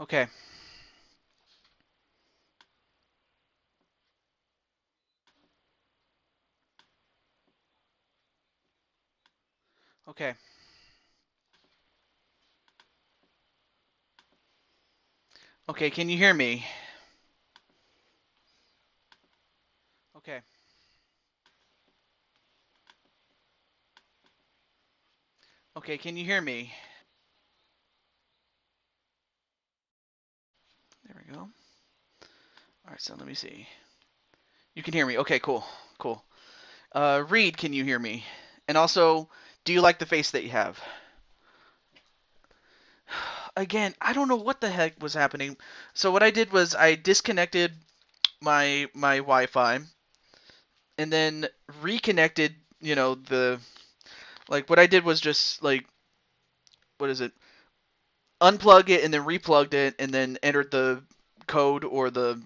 Okay. Okay. Okay, can you hear me? Okay. Okay, can you hear me? There we go. All right, so let me see. You can hear me. Okay, cool. Cool. Reed, can you hear me? And also, do you like the face that you have? Again, I don't know what the heck was happening. So what I did was I disconnected my Wi-Fi and then reconnected, the like what I did was just like what is it? Unplug it and then replugged it and then entered the code or the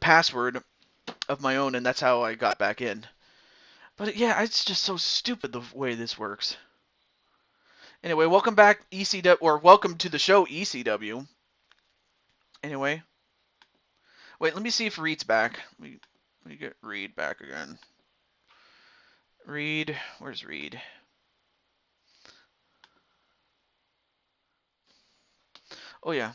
password of my own and that's how I got back in. But yeah, it's just so stupid the way this works. Anyway, welcome back ECW or welcome to the show ECW. Anyway, wait, let me see if Reed's back. Let me get Reed back again. Reed, where's Reed? Oh yeah.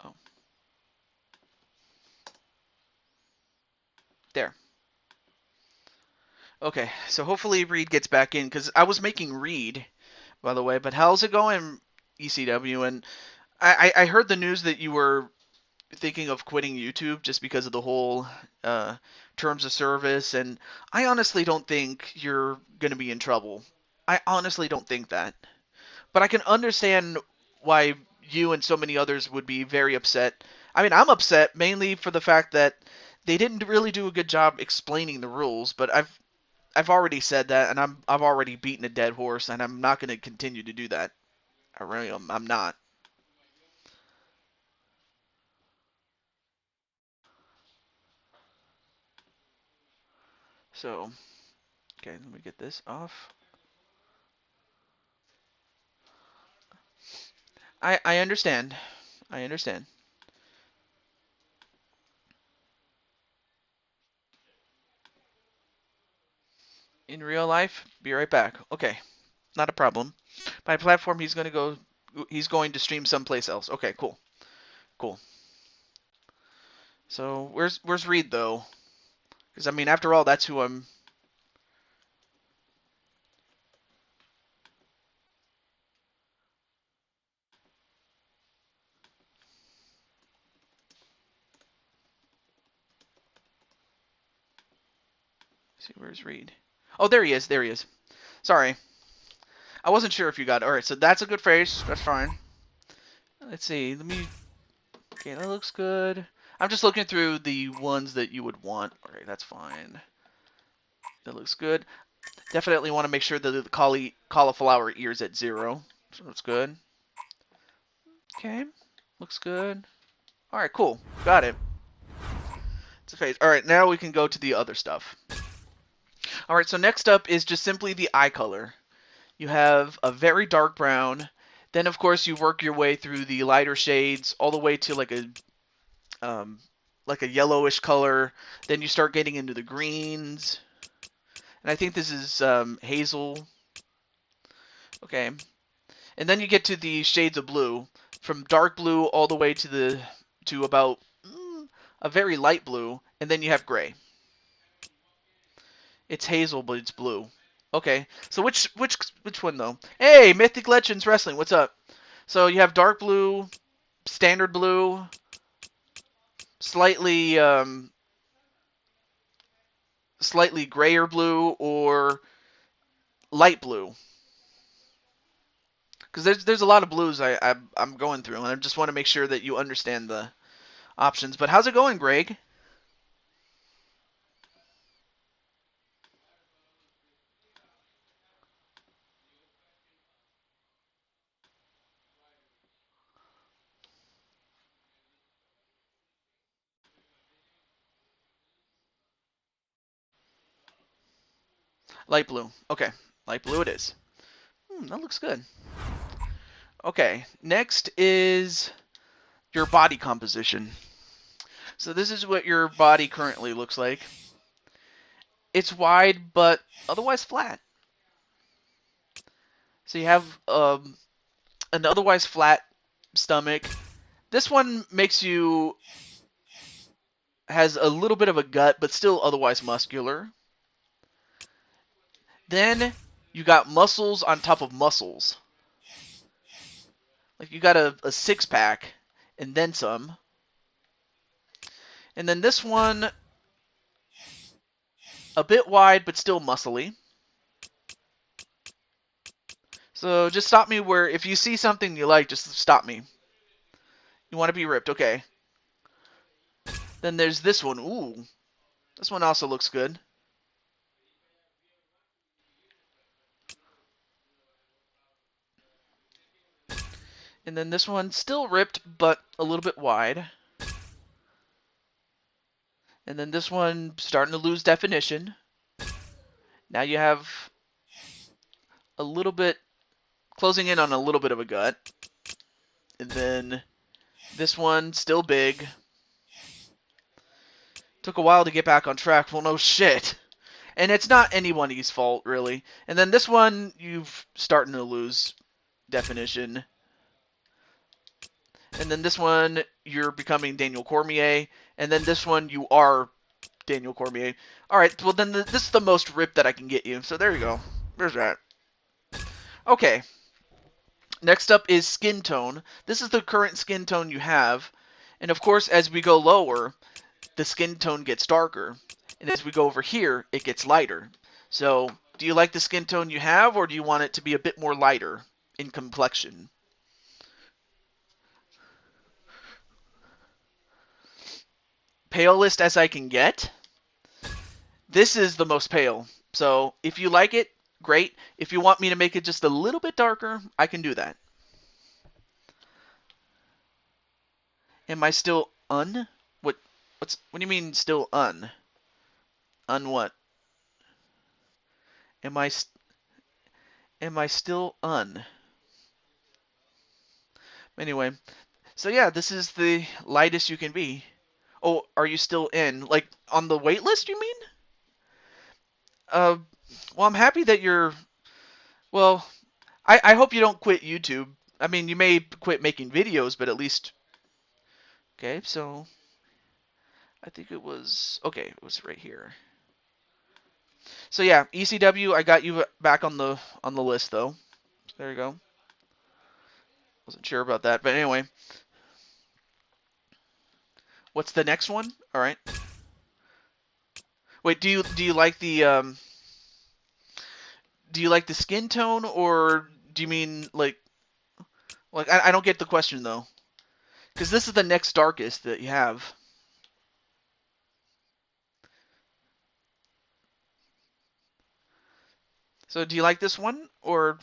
Oh, there. Okay, so hopefully Reed gets back in because I was making Reed, by the way. But how's it going, ECW? And I heard the news that you were thinking of quitting YouTube just because of the whole uh, terms of service, and I honestly don't think you're gonna be in trouble. I honestly don't think that. But I can understand why you and so many others would be very upset. I mean, I'm upset mainly for the fact that they didn't really do a good job explaining the rules, but I've already said that and I've already beaten a dead horse and I'm not going to continue to do that. I really am. I'm not. So, okay, let me get this off. I understand. I understand. In real life, be right back. Okay, not a problem. By platform, he's going to go. He's going to stream someplace else. Okay, cool, cool. So where's Reed though? Because I mean, after all, that's who I'm. See, where's Reed? Oh, there he is. There he is. Sorry, I wasn't sure if you got it. All right, so that's a good face. That's fine. Let's see. Let me. Okay, that looks good. I'm just looking through the ones that you would want. All right, that's fine. That looks good. Definitely want to make sure that the cauliflower ears at 0. So that's good. Okay, looks good. All right, cool. Got it. It's a face. All right, now we can go to the other stuff. All right, so next up is just simply the eye color. You have a very dark brown. Then, of course, you work your way through the lighter shades all the way to um, like a yellowish color. Then you start getting into the greens. And I think this is hazel. Okay. And then you get to the shades of blue, from dark blue all the way to about a very light blue, and then you have gray. It's hazel, but it's blue. Okay, so which one though? Hey, Mythic Legends Wrestling, what's up? So you have dark blue, standard blue, slightly slightly grayer blue, or light blue. Because there's a lot of blues I'm going through, and I just want to make sure that you understand the options. But how's it going, Greg? Light blue. Okay, light blue it is. That looks good. Okay, next is your body composition. So this is what your body currently looks like. It's wide, but otherwise flat. So you have an otherwise flat stomach. This one has a little bit of a gut, but still otherwise muscular. Then you got muscles on top of muscles. Like you got a six pack and then some. And then this one, a bit wide, but still muscly. So just stop me if you see something you like, just stop me. You want to be ripped, okay. Then there's this one. Ooh, this one also looks good. And then this one, still ripped, but a little bit wide. And then this one, starting to lose definition. Now you have a little bit, closing in on a little bit of a gut. And then this one, still big. Took a while to get back on track. Well, no shit. And it's not anybody's fault, really. And then this one, you've starting to lose definition. And then this one, you're becoming Daniel Cormier. And then this one, you are Daniel Cormier. Alright, well then this is the most ripped that I can get you. So there you go. There's that. Okay. Next up is skin tone. This is the current skin tone you have. And of course, as we go lower, the skin tone gets darker. And as we go over here, it gets lighter. So, do you like the skin tone you have, or do you want it to be a bit more lighter in complexion? Palest as I can get. This is the most pale. So, if you like it, great. If you want me to make it just a little bit darker, I can do that. Am I still un? What do you mean still un? Un what? Am I still un? Anyway, so yeah, this is the lightest you can be. Oh, are you still in? Like on the wait list, you mean? Uh, well, I'm happy that you're. Well, I hope you don't quit YouTube. I mean, you may quit making videos, but at least. Okay, so I think it was okay. It was right here. So yeah, ECW. I got you back on the list though. There you go. Wasn't sure about that, but anyway. What's the next one? All right. Wait, do you like the do you like the skin tone, or do you mean like I don't get the question though, because this is the next darkest that you have. So do you like this one, or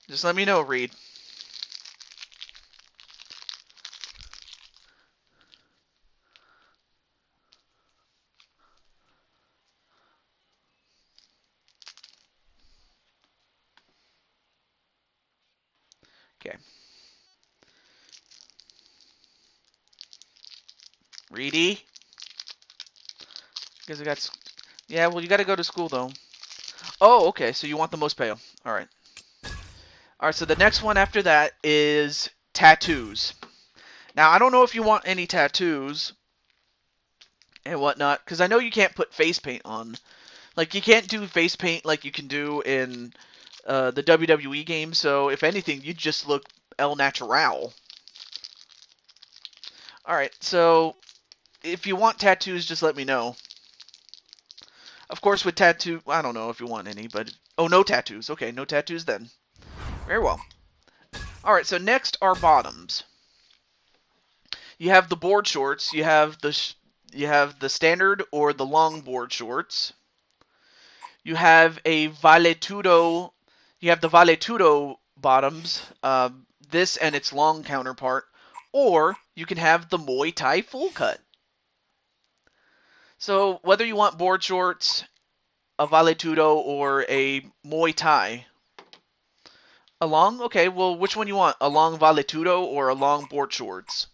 just let me know, Reed. Okay. Reedy? Because I got. Yeah, well, you got to go to school though. Oh, okay. So you want the most pale. All right. All right. So the next one after that is tattoos. Now I don't know if you want any tattoos and whatnot, because I know you can't put face paint on. Like you can't do face paint like you can do in the WWE game. So if anything, you just look el natural. All right. So if you want tattoos, just let me know. Of course, with tattoo, I don't know if you want any, but oh, no tattoos. Okay, no tattoos then. Very well. All right. So next are bottoms. You have the board shorts. You have the standard or the long board shorts. You have a valetudo. You have the valetudo bottoms. This and its long counterpart, or you can have the Muay Thai full cut. So whether you want board shorts, a valetudo, or a Muay Thai, a long. Okay, well, which one you want? A long valetudo or a long board shorts?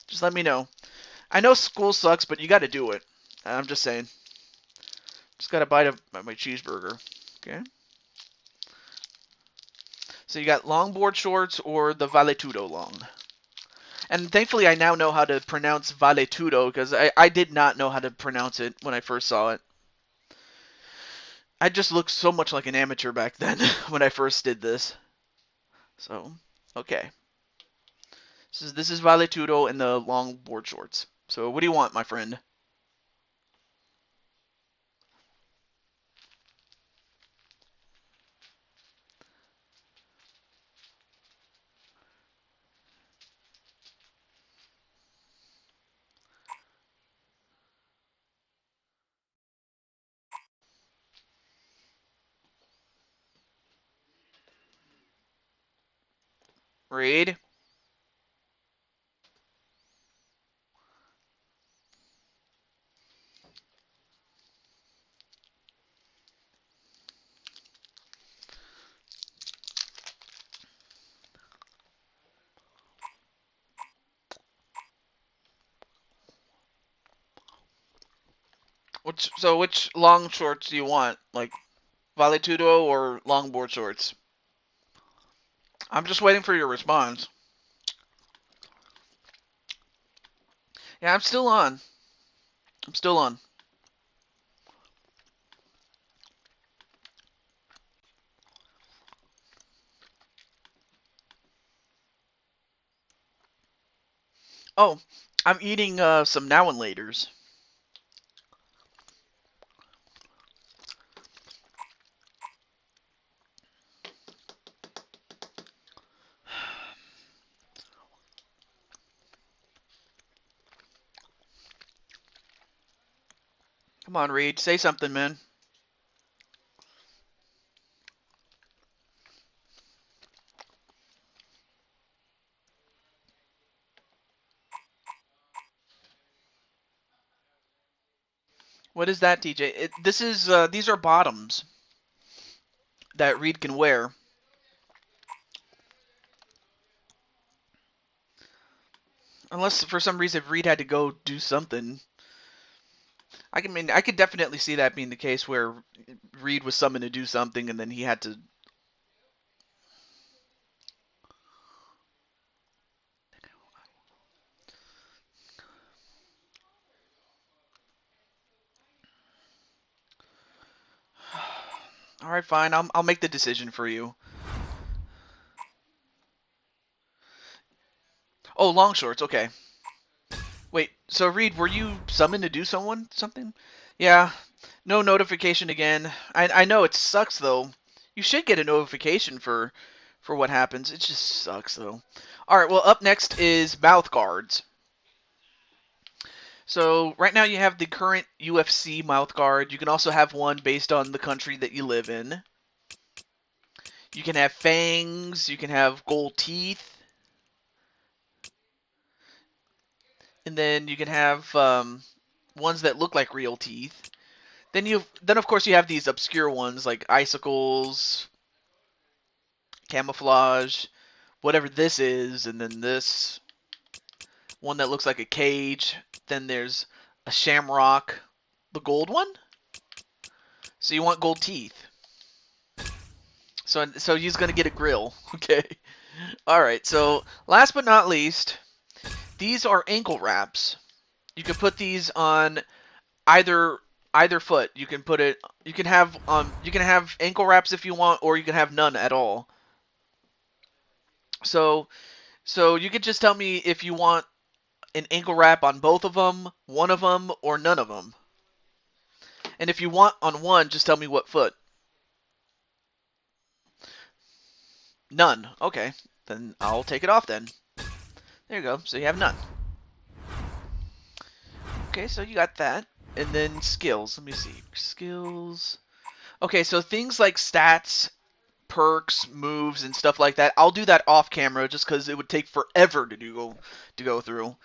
Just let me know. I know school sucks, but you got to do it. I'm just saying. Just got to bite of my cheeseburger. Okay. So you got long board shorts or the valetudo long. And thankfully, I now know how to pronounce valetudo because I did not know how to pronounce it when I first saw it. I just looked so much like an amateur back then when I first did this. So, okay. This is valetudo and the long board shorts. So what do you want, my friend? Read. Which long shorts do you want? Like valetudo or long board shorts? I'm just waiting for your response. Yeah, I'm still on. I'm still on. Oh, I'm eating some now and laters. Come on, Reed, say something, man. What is that, TJ? This is these are bottoms that Reed can wear. Unless for some reason Reed had to go do something. I could definitely see that being the case where Reed was summoned to do something and then he had to. All right, fine. I'll make the decision for you. Oh, long shorts. Okay. Wait. So Reed, were you summoned to do something? Yeah. No notification again. I know it sucks though. You should get a notification for what happens. It just sucks though. All right. Well, up next is mouth guards. So right now you have the current UFC mouth guard. You can also have one based on the country that you live in. You can have fangs. You can have gold teeth. And then you can have ones that look like real teeth. Then of course you have these obscure ones like icicles, camouflage, whatever this is, and then this one that looks like a cage. Then there's a shamrock, the gold one. So you want gold teeth. So he's gonna get a grill. Okay. All right. So last but not least, these are ankle wraps. You can put these on either either foot. You can put it. You can have ankle wraps if you want, or you can have none at all. So you could just tell me if you want an ankle wrap on both of them, one of them, or none of them. And if you want on one, just tell me what foot. None. Okay. Then I'll take it off then. There you go. So you have none. Okay, so you got that. And then skills. Let me see. Skills. Okay, so things like stats, perks, moves, and stuff like that, I'll do that off camera just because it would take forever to go through.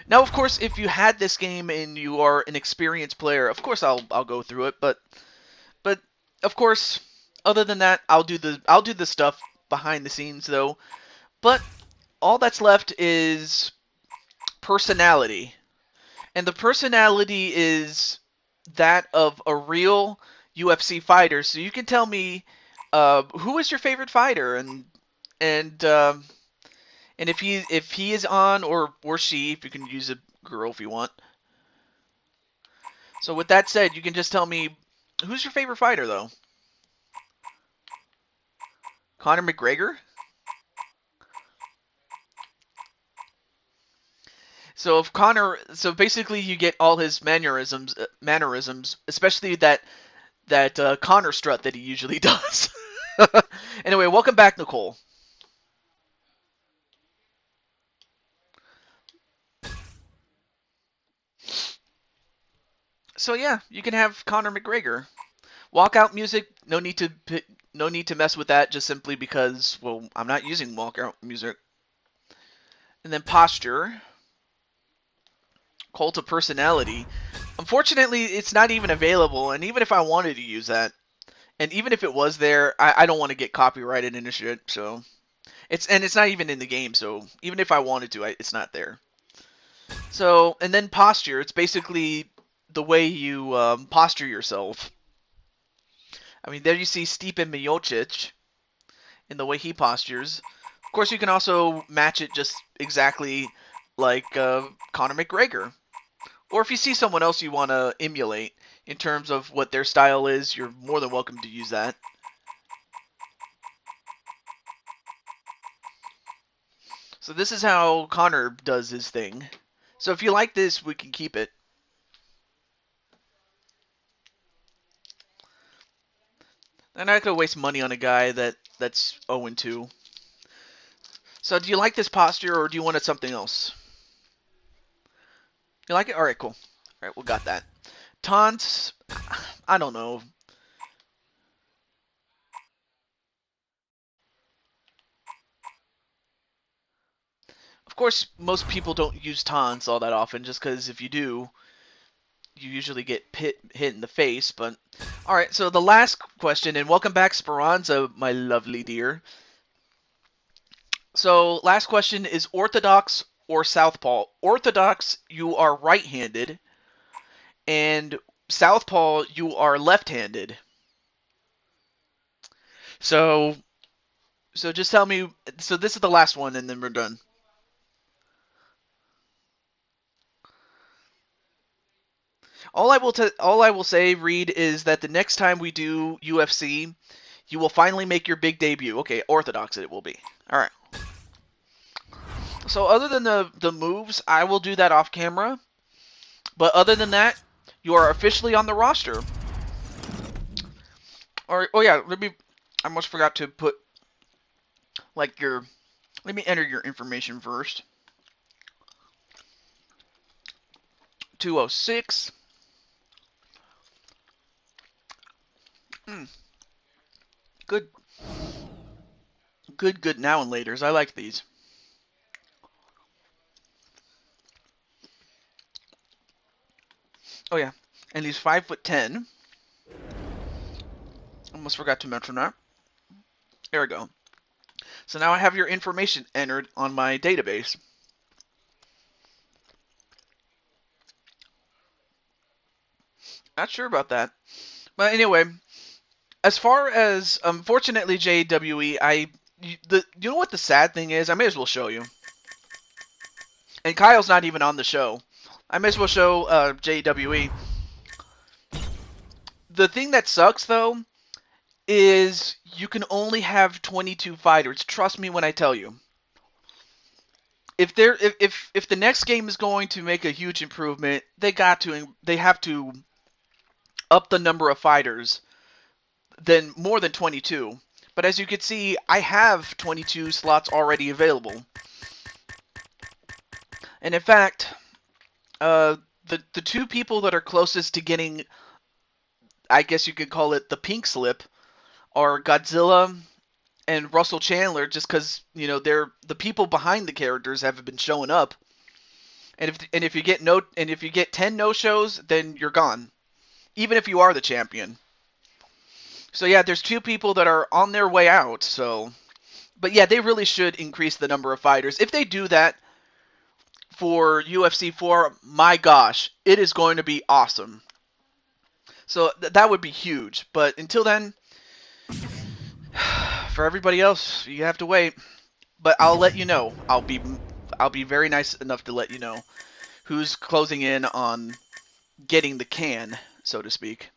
Now, of course, if you had this game and you are an experienced player, of course I'll go through it. But of course, other than that, I'll do the stuff behind the scenes though. But all that's left is personality. And the personality is that of a real UFC fighter. So you can tell me who is your favorite fighter, and and if he is on, or she, if you can use a girl if you want. So with that said, you can just tell me who's your favorite fighter though. Conor McGregor. So if Conor, so basically you get all his mannerisms, especially that Conor strut that he usually does. Anyway, welcome back, Nicole. So yeah, you can have Conor McGregor. Walkout music, no need to mess with that, just simply because, well, I'm not using walkout music. And then posture, cult of personality. Unfortunately, it's not even available, and even if I wanted to use that, and even if it was there, I don't want to get copyrighted and shit, so it's not even in the game, so even if I wanted to, it's not there. So, and then posture, it's basically the way you posture yourself. I mean, there you see Stipe Miocic in the way he postures. Of course, you can also match it just exactly like Conor McGregor. Or if you see someone else you want to emulate in terms of what their style is, you're more than welcome to use that. So this is how Conor does his thing. So if you like this, we can keep it. I'm not going to waste money on a guy that's 0-2. So do you like this posture, or do you want it something else? You like it? Alright, cool. Alright, we got that. Taunts, I don't know. Of course, most people don't use taunts all that often, just because if you do, you usually get hit in the face. But alright, so the last question, and welcome back, Speranza, my lovely dear. So last question is orthodox or southpaw. Orthodox, you are right-handed, and southpaw, you are left-handed. So just tell me. So this is the last one, and then we're done. All I will say, Reed, is that the next time we do UFC, you will finally make your big debut. Okay, orthodox it will be. All right. So other than the moves, I will do that off camera. But other than that, you are officially on the roster. Or oh yeah, I almost forgot to put like your. Let me enter your information first. 206. Good. Good now and laters. I like these. Oh yeah, and he's 5'10". Almost forgot to mention that. There we go. So now I have your information entered on my database. Not sure about that. But anyway, as far as unfortunately JWE, you know what the sad thing is? I may as well show you. And Kyle's not even on the show. I may as well show JWE. The thing that sucks though is you can only have 22 fighters. Trust me when I tell you. If the next game is going to make a huge improvement, they have to up the number of fighters than more than 22. But as you can see, I have 22 slots already available. And in fact, the two people that are closest to getting, I guess you could call it the pink slip, are Godzilla and Russell Chandler, just because they're the people behind the characters haven't been showing up. And if you get 10 no shows, then you're gone, even if you are the champion. So yeah, there's two people that are on their way out. So, but yeah, they really should increase the number of fighters. If they do that for UFC 4, my gosh, it is going to be awesome. So that would be huge. But until then, for everybody else, you have to wait. But I'll let you know. I'll be very nice enough to let you know who's closing in on getting the can, so to speak.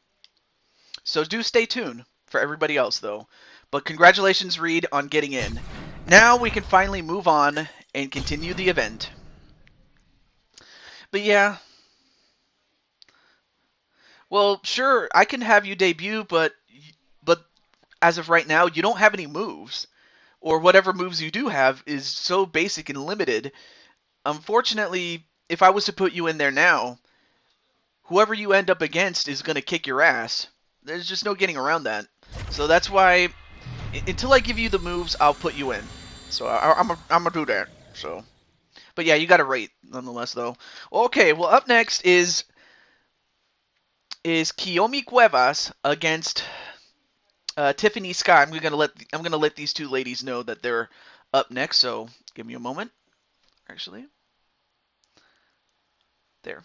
So do stay tuned for everybody else, though. But congratulations, Reed, on getting in. Now we can finally move on and continue the event. But yeah. Well, sure, I can have you debut, but as of right now, you don't have any moves. Or whatever moves you do have is so basic and limited. Unfortunately, if I was to put you in there now, whoever you end up against is going to kick your ass. There's just no getting around that. So that's why, until I give you the moves, I'll put you in. So I'm going to do that. So, but yeah, you got to rate nonetheless, though. Okay, well, up next is Kiyomi Cuevas against Tiffany Sky. I'm gonna let these two ladies know that they're up next. So give me a moment. Actually, there.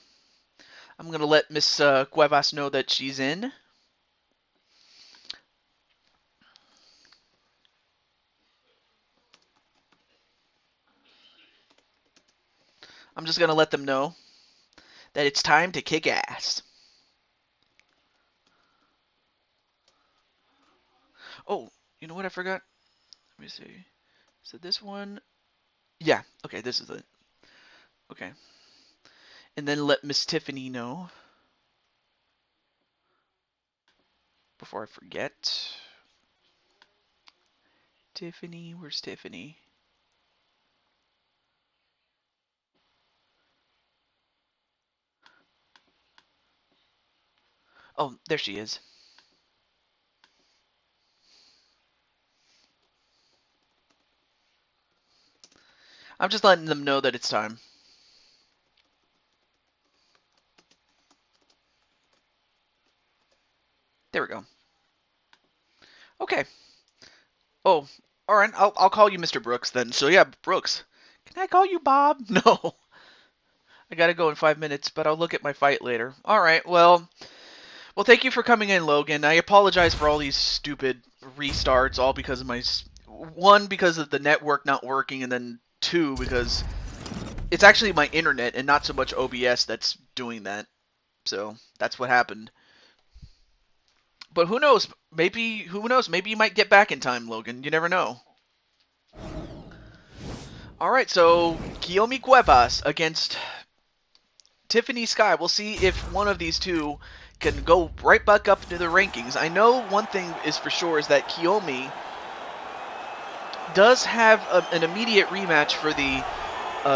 I'm gonna let Miss Cuevas know that she's in. I'm just gonna let them know that it's time to kick ass. Oh, you know what I forgot? Let me see. Is it this one? Yeah. Okay, this is it. Okay. And then let Miss Tiffany know before I forget. Tiffany, where's Tiffany? Oh, there she is. I'm just letting them know that it's time. There we go. Okay. Oh, all right. I'll call you Mr. Brooks then. So yeah, Brooks. Can I call you Bob? No. I gotta go in 5 minutes, but I'll look at my fight later. All right. Well, thank you for coming in, Logan. I apologize for all these stupid restarts, all because of one, because of the network not working, and then two, because it's actually my internet and not so much OBS that's doing that. So that's what happened. But who knows? Who knows? Maybe you might get back in time, Logan. You never know. All right, so Kiyomi Cuevas against Tiffany Sky. We'll see if one of these two can go right back up to the rankings. I know one thing is for sure is that Kiyomi does have an immediate rematch for the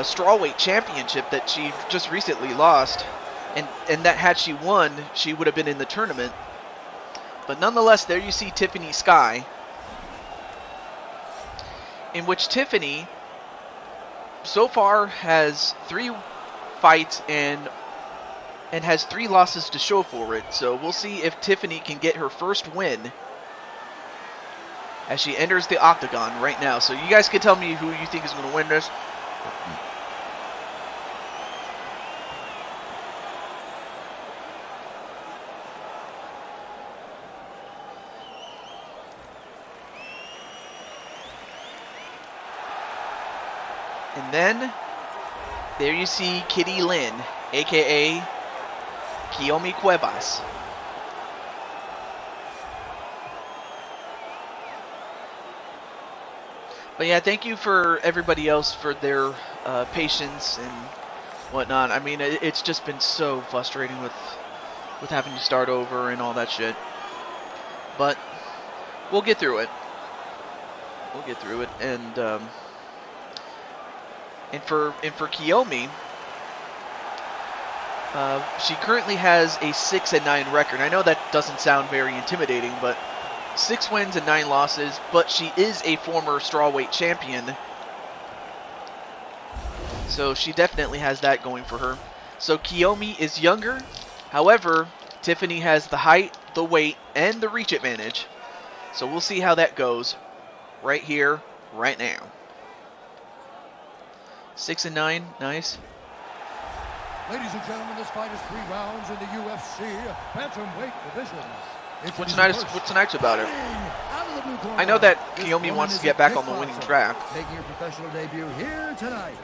strawweight championship that she just recently lost, and that had she won, she would have been in the tournament. But nonetheless, there you see Tiffany Sky, in which Tiffany so far has 3 fights and has 3 losses to show for it. So we'll see if Tiffany can get her first win as she enters the octagon right now. So you guys can tell me who you think is going to win this. And then there you see Kitty Lynn, aka Kiyomi Cuevas. But yeah, thank you for everybody else for their patience and whatnot. I mean, it's just been so frustrating with having to start over and all that shit. But we'll get through it. We'll get through it. And for Kiyomi, She currently has a 6-9 record. I know that doesn't sound very intimidating, but 6 wins and 9 losses. But she is a former strawweight champion, so she definitely has that going for her. So Kiyomi is younger. However, Tiffany has the height, the weight, and the reach advantage. So we'll see how that goes right here, right now. 6-9, nice. Ladies and gentlemen, this fight is 3 rounds in the UFC bantamweight division. What's tonight's about it? I know that Kiyomi wants to get back on the winning track. Making her professional debut here tonight.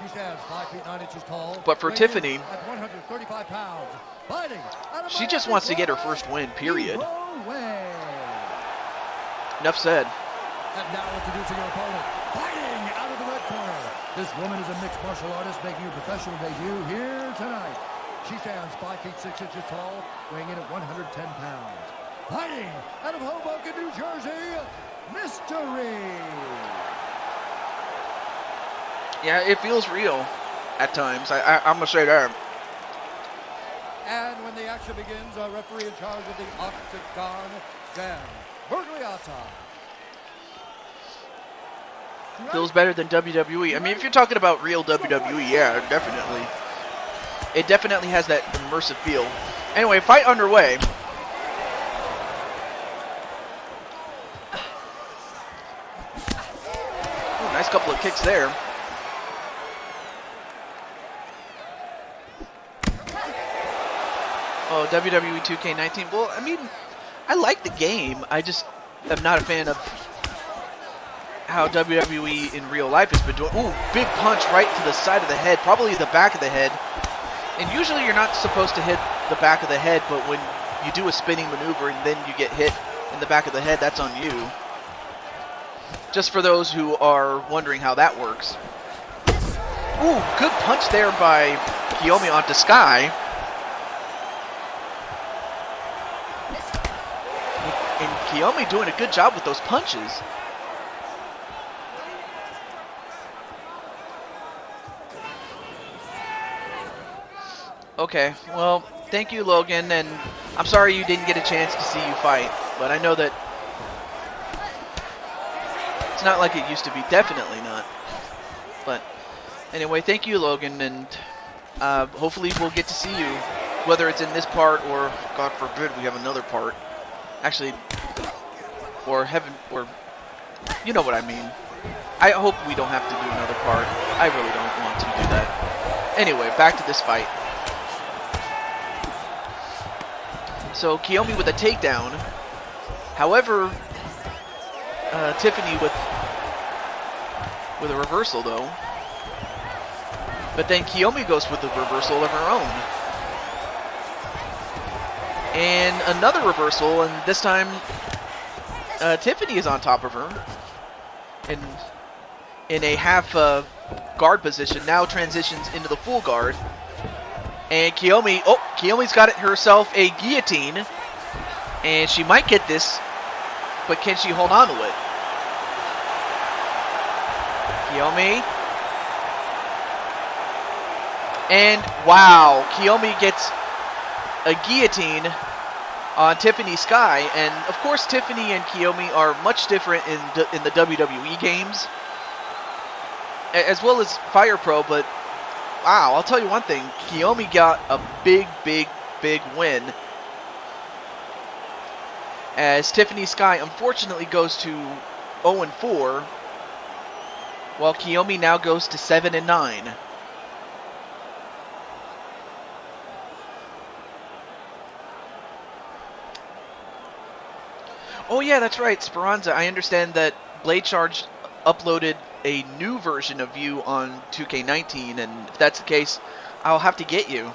She stands 5 feet 9 inches tall. But for Tiffany, at 135 pounds, fighting she just wants to get her first win, period. Enough said. And now introducing her opponent, fighting out of the red corner. This woman is a mixed martial artist making her professional debut here tonight. She stands 5 feet 6 inches tall, weighing in at 110 pounds. Fighting out of Hoboken, New Jersey, Mystery. Yeah, it feels real at times. I'm going to say that. And when the action begins, our referee in charge of the Octagon, Dan Bergliata. Feels better than WWE. I mean, if you're talking about real WWE, yeah, definitely. It definitely has that immersive feel. Anyway, fight underway. Ooh, nice couple of kicks there. Oh, WWE 2K19. Well, I mean, I like the game. I just am not a fan of how WWE in real life has been doing. Ooh, big punch right to the side of the head, probably the back of the head. And usually you're not supposed to hit the back of the head, but when you do a spinning maneuver and then you get hit in the back of the head, that's on you. Just for those who are wondering how that works. Ooh, good punch there by Kiyomi onto Sky. And Kiyomi doing a good job with those punches. Okay, well, thank you, Logan, and I'm sorry you didn't get a chance to see you fight, but I know that it's not like it used to be, definitely not. But anyway, thank you, Logan, and hopefully we'll get to see you, whether it's in this part or, God forbid, we have another part. Actually, or heaven, or you know what I mean. I hope we don't have to do another part. I really don't want to do that. Anyway, back to this fight. So Kiyomi with a takedown. However, Tiffany with a reversal though. But then Kiyomi goes with the reversal of her own. And another reversal, and this time Tiffany is on top of her. And in a half guard position, now transitions into the full guard. And Kiyomi, oh, Kiyomi's got herself a guillotine. And she might get this, but can she hold on to it? Kiyomi. And wow, Kiyomi gets a guillotine on Tiffany Sky. And of course, Tiffany and Kiyomi are much different in the WWE games, as well as Fire Pro, but wow, I'll tell you one thing. Kiyomi got a big win. As Tiffany Sky unfortunately goes to 0-4, while Kiyomi now goes to 7-9. Oh yeah, that's right, Speranza. I understand that Blade Charge uploaded a new version of you on 2K19, and if that's the case, I'll have to get you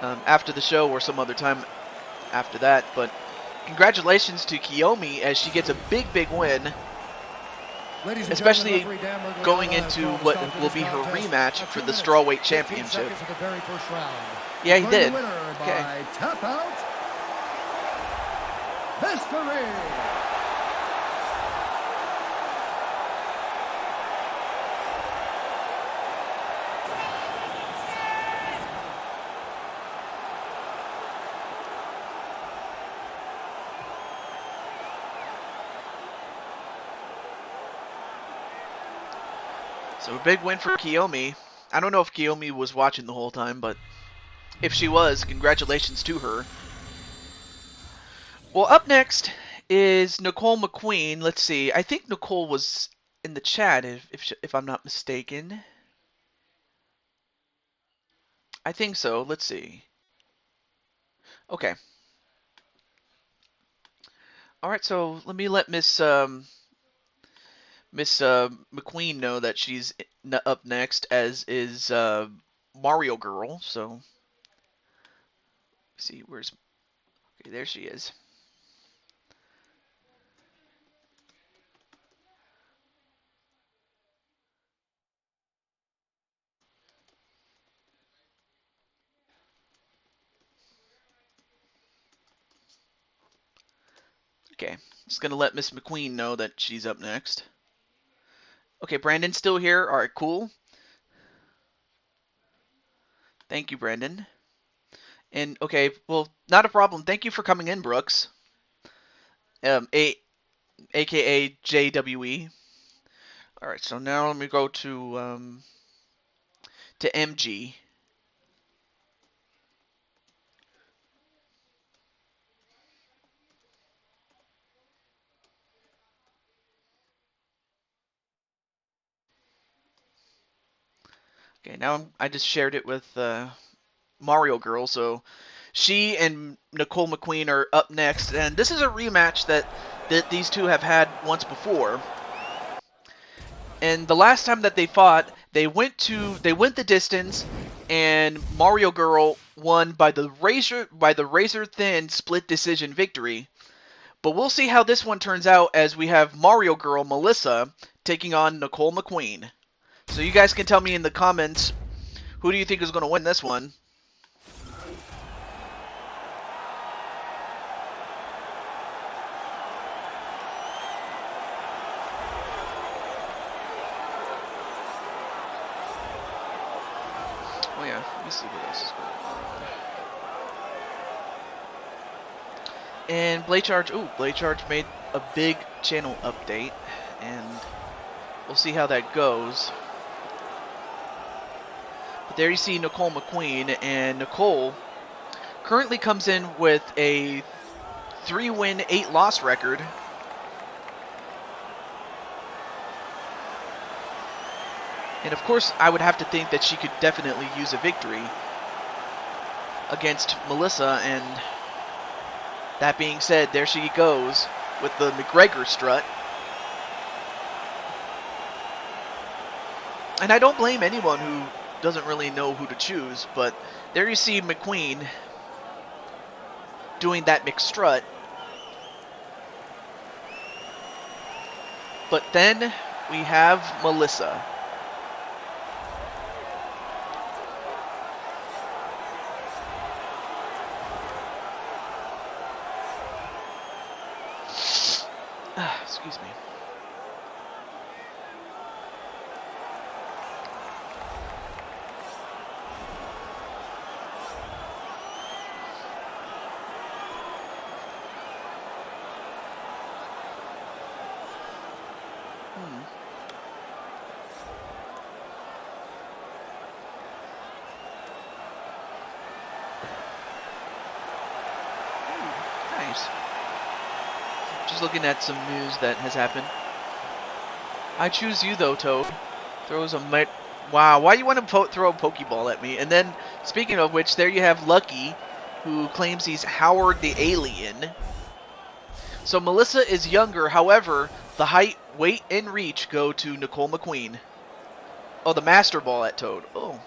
after the show or some other time after that. But congratulations to Kiyomi as she gets a big win, especially going into what will be her rematch for the strawweight championship. Yeah, he did. Okay. Tap out. Mystery. So a big win for Kiyomi. I don't know if Kiyomi was watching the whole time, but if she was, congratulations to her. Well, up next is Nicole McQueen. Let's see. I think Nicole was in the chat, if I'm not mistaken. I think so. Let's see. Okay. All right. So let me let Miss McQueen know that she's up next, as is Mario Girl. So let's see, where's okay? There she is. Okay, just gonna let Miss McQueen know that she's up next. Okay, Brandon's still here. All right, cool. Thank you, Brandon. And okay, well, not a problem. Thank you for coming in, Brooks. AKA JWE. All right, so now let me go to MG. Okay, now I just shared it with Mario Girl, so she and Nicole McQueen are up next, and this is a rematch that these two have had once before. And the last time that they fought, they went the distance, and Mario Girl won by the razor thin split decision victory. But we'll see how this one turns out, as we have Mario Girl Melissa taking on Nicole McQueen. So you guys can tell me in the comments, who do you think is going to win this one? Oh yeah, let me see what else is going on. And Blade Charge made a big channel update, and we'll see how that goes. But there you see Nicole McQueen, and Nicole currently comes in with a 3-win, 8-loss record. And of course, I would have to think that she could definitely use a victory against Melissa. And that being said, there she goes with the McGregor strut. And I don't blame anyone who doesn't really know who to choose, but there you see McQueen doing that McStrut. But then we have Melissa. Excuse me. Nice. Just looking at some news that has happened. I choose you though, Toad. Throws a wow. Why do you want to throw a Pokeball at me? And then, speaking of which, there you have Lucky, who claims he's Howard the Alien. So Melissa is younger. However, the height, weight, and reach go to Nicole McQueen. Oh, the Master Ball at Toad. Oh.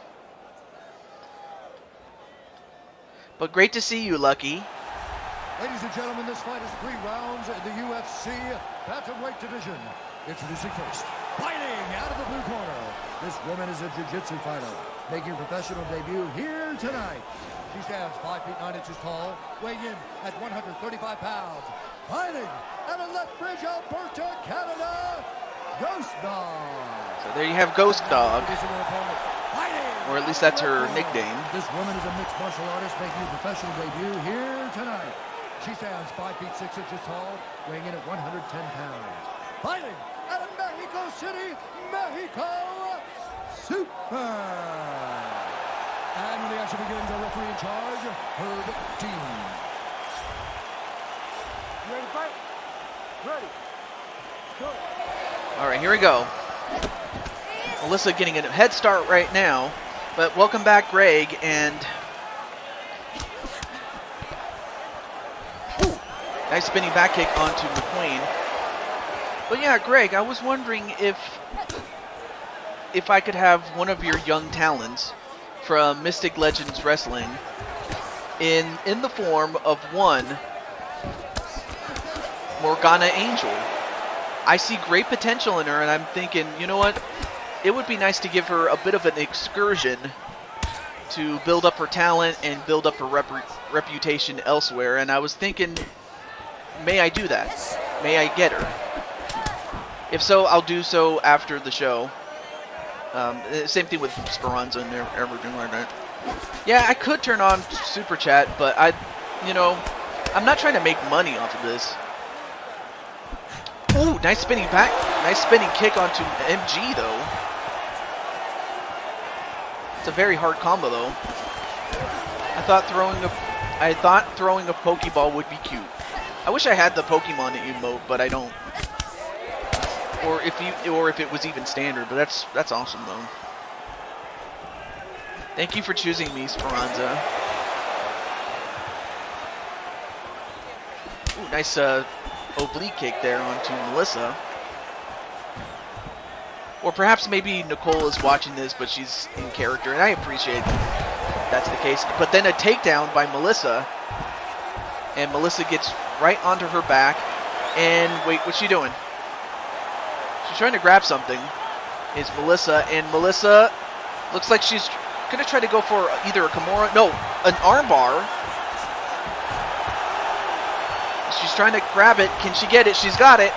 But great to see you, Lucky. Ladies and gentlemen, this fight is 3 rounds in the UFC bantamweight division. Introducing first, fighting out of the blue corner. This woman is a jiu-jitsu fighter, making her professional debut here tonight. She stands 5 feet 9 inches tall, weighing in at 135 pounds. Fighting out of Lethbridge, Alberta, Canada, Ghost Dog. So there you have Ghost Dog. Or at least that's her nickname. This woman is a mixed martial artist, making her professional debut here tonight. She stands 5 feet 6 inches tall, weighing in at 110 pounds. Fighting out of Mexico City, Mexico, Super. And when the action begins, our referee in charge, Herb Dean. You ready to fight? Ready. Go. All right, here we go. Melissa getting a head start right now, but welcome back, Greg, and ooh, nice spinning back kick onto McQueen. But yeah, Greg, I was wondering if I could have one of your young talents from Mystic Legends Wrestling in the form of one Morgana Angel. I see great potential in her, and I'm thinking, you know what? It would be nice to give her a bit of an excursion to build up her talent and build up her reputation elsewhere. And I was thinking, may I do that? May I get her? If so, I'll do so after the show. Same thing with Speranza and everything like that. Yeah, I could turn on Super Chat, but I'm not trying to make money off of this. Ooh, nice spinning back, nice spinning kick onto MG though. It's a very hard combo though. I thought throwing a Pokeball would be cute. I wish I had the Pokemon emote, but I don't. Or if it was even standard, but that's awesome though. Thank you for choosing me, Speranza. Ooh, nice oblique kick there onto Melissa. Or perhaps maybe Nicole is watching this, but she's in character, and I appreciate that's the case. But then a takedown by Melissa, and Melissa gets right onto her back. And wait, what's she doing? She's trying to grab something. Is Melissa, and Melissa looks like she's gonna try to go for either a Kimura, no, an armbar. She's trying to grab it. Can she get it? She's got it.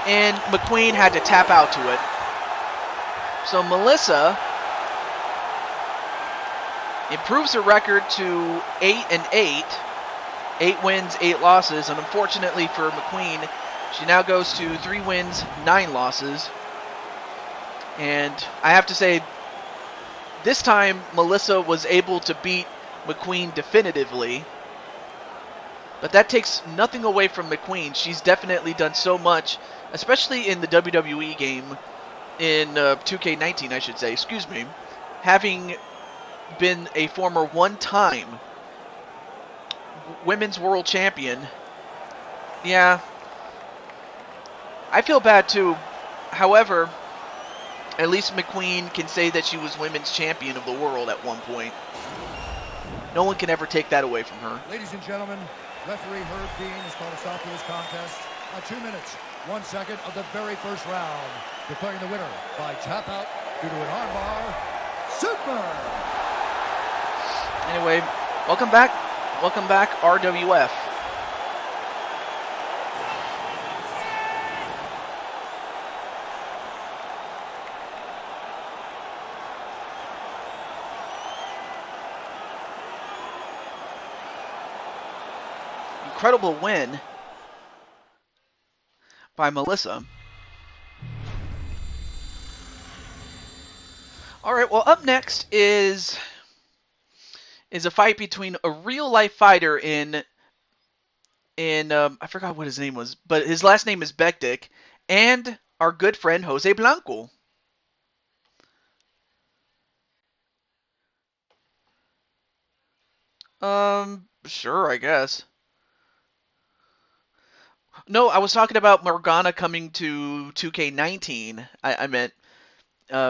And McQueen had to tap out to it. So Melissa improves her record to 8-8. 8 wins, 8 losses. And unfortunately for McQueen, she now goes to 3 wins, 9 losses. And I have to say, this time Melissa was able to beat McQueen definitively. But that takes nothing away from McQueen. She's definitely done so much, especially in the WWE game, in 2K19, I should say, excuse me, having been a former one-time women's world champion. Yeah, I feel bad too. However, at least McQueen can say that she was women's champion of the world at one point. No one can ever take that away from her. Ladies and gentlemen, referee Herb Dean has called a stop to this contest at 2 minutes, 1 second of the very first round, declaring the winner by tap out due to an armbar, Super! Anyway, welcome back, RWF. Incredible win by Melissa. All right, well, up next is a fight between a real life fighter in I forgot what his name was, but his last name is Bektik, and our good friend Jose Blanco. Sure, I guess. No, I was talking about Morgana coming to 2K19. I meant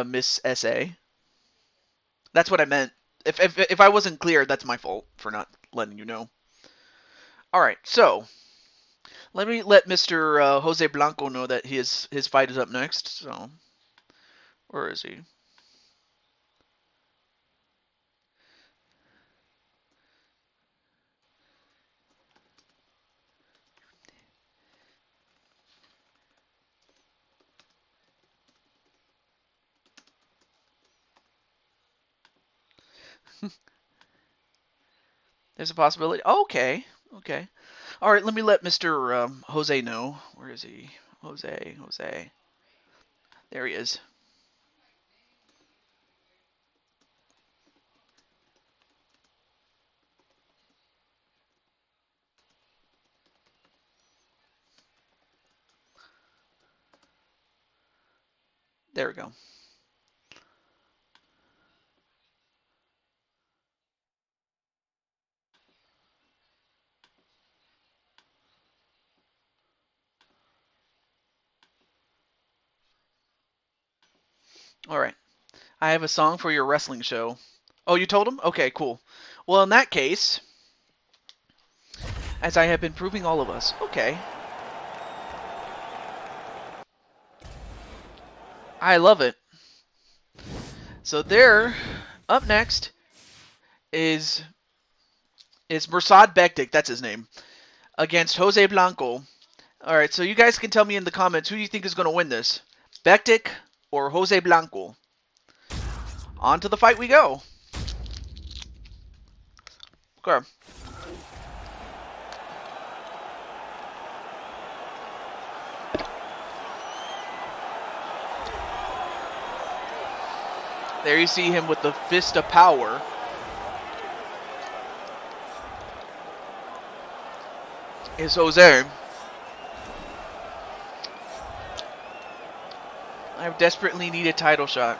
Miss SA. That's what I meant. If I wasn't clear, that's my fault for not letting you know. All right, so let me let Mr. Jose Blanco know that his fight is up next. So, where is he? There's a possibility. Okay, okay. All right, let me let Mr. Jose know. Where is he? Jose. There he is. There we go. All right. I have a song for your wrestling show. Oh, you told him? Okay, cool. Well, in that case, as I have been proving all of us. Okay. I love it. So there, up next is Mirsad Bektik, that's his name, against Jose Blanco. All right, so you guys can tell me in the comments who you think is going to win this, Bektik or Jose Blanco. On to the fight we go. Okay. There you see him with the fist of power. Is Jose. I desperately need a title shot.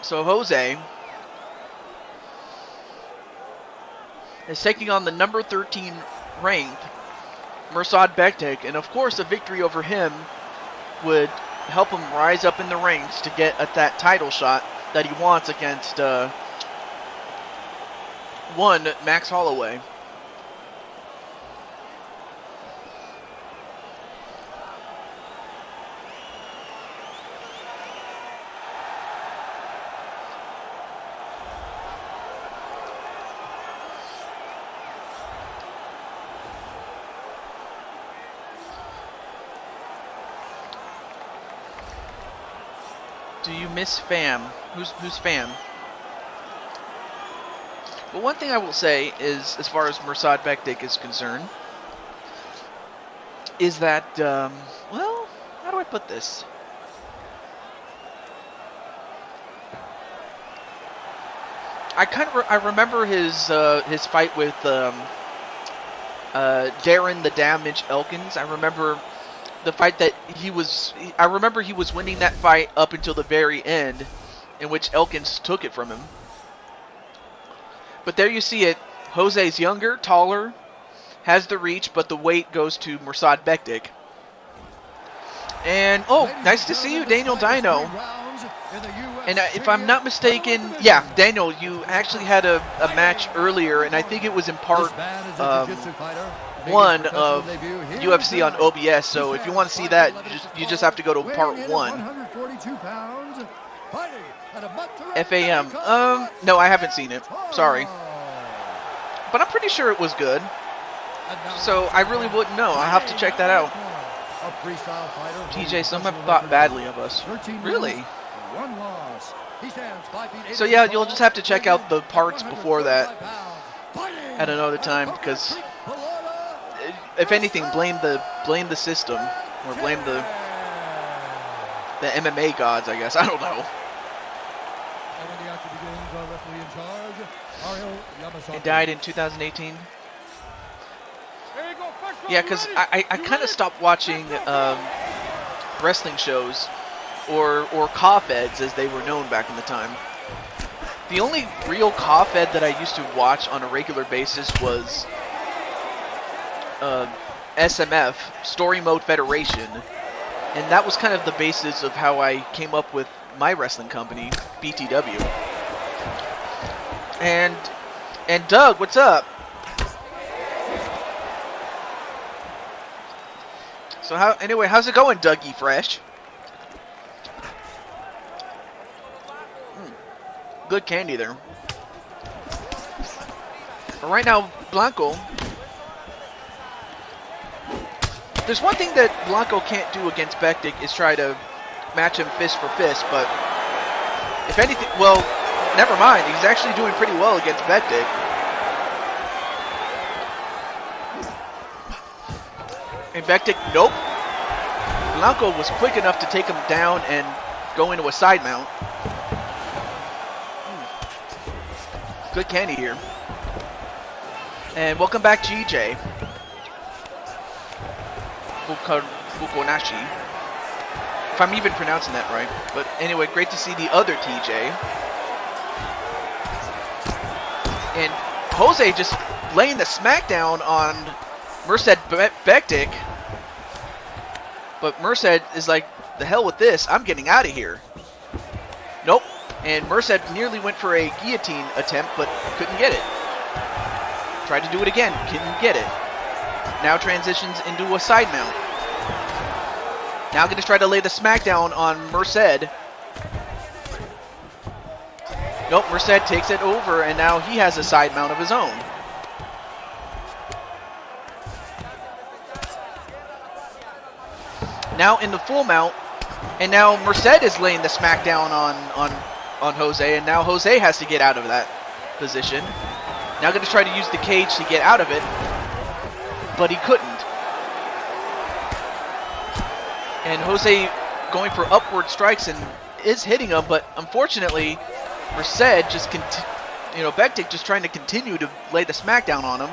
So Jose is taking on the number 13 ranked Mirsad Bektik, and of course a victory over him would help him rise up in the ranks to get at that title shot that he wants against one Max Holloway. Do you miss Fam? Who's Fam? But one thing I will say is, as far as Mirsad Bektik is concerned, is that, well, how do I put this? I remember his fight with Darren the Damage Elkins. I remember the fight that I remember he was winning that fight up until the very end, in which Elkins took it from him. But there you see it. Jose's younger, taller, has the reach, but the weight goes to Mirsad Bektik. And, oh, nice to see you, Daniel Dino. And if I'm not mistaken, yeah, Daniel, you actually had a match earlier, and I think it was in part 1 of UFC on OBS. So if you want to see that, you just have to go to part 1. FAM. No, I haven't seen it. Sorry. But I'm pretty sure it was good. So I really wouldn't know. I'll have to check that out. TJ, some have thought badly of us. Really? So yeah, you'll just have to check out the parts before that at another time, because if anything, blame the system, or blame the MMA gods, I guess. I don't know. He died in 2018. Yeah, because I kind of stopped watching wrestling shows, or cough-eds as they were known back in the time. The only real cough-ed that I used to watch on a regular basis was SMF, Story Mode Federation, and that was kind of the basis of how I came up with my wrestling company, BTW. And Doug, what's up? So how's it going, Dougie Fresh? Good candy there. But right now, Blanco. There's one thing that Blanco can't do against Bektik is try to match him fist for fist, but if anything, well, never mind. He's actually doing pretty well against Bektik. And Bektik, nope. Blanco was quick enough to take him down and go into a side mount. Good candy here. And welcome back, GJ. Fukonashi. If I'm even pronouncing that right. But anyway, great to see the other TJ. And Jose just laying the smackdown on Merced Bektik. But Merced is like, the hell with this, I'm getting out of here. Nope. And Merced nearly went for a guillotine attempt, but couldn't get it. Tried to do it again, couldn't get it. Now transitions into a side mount. Now going to try to lay the smackdown on Merced. Nope, Merced takes it over, and now he has a side mount of his own. Now in the full mount, and now Merced is laying the smackdown on Jose, and now Jose has to get out of that position. Now going to try to use the cage to get out of it, but he couldn't. And Jose going for upward strikes and is hitting him, but unfortunately, Merced just Bektik just trying to continue to lay the smackdown on him.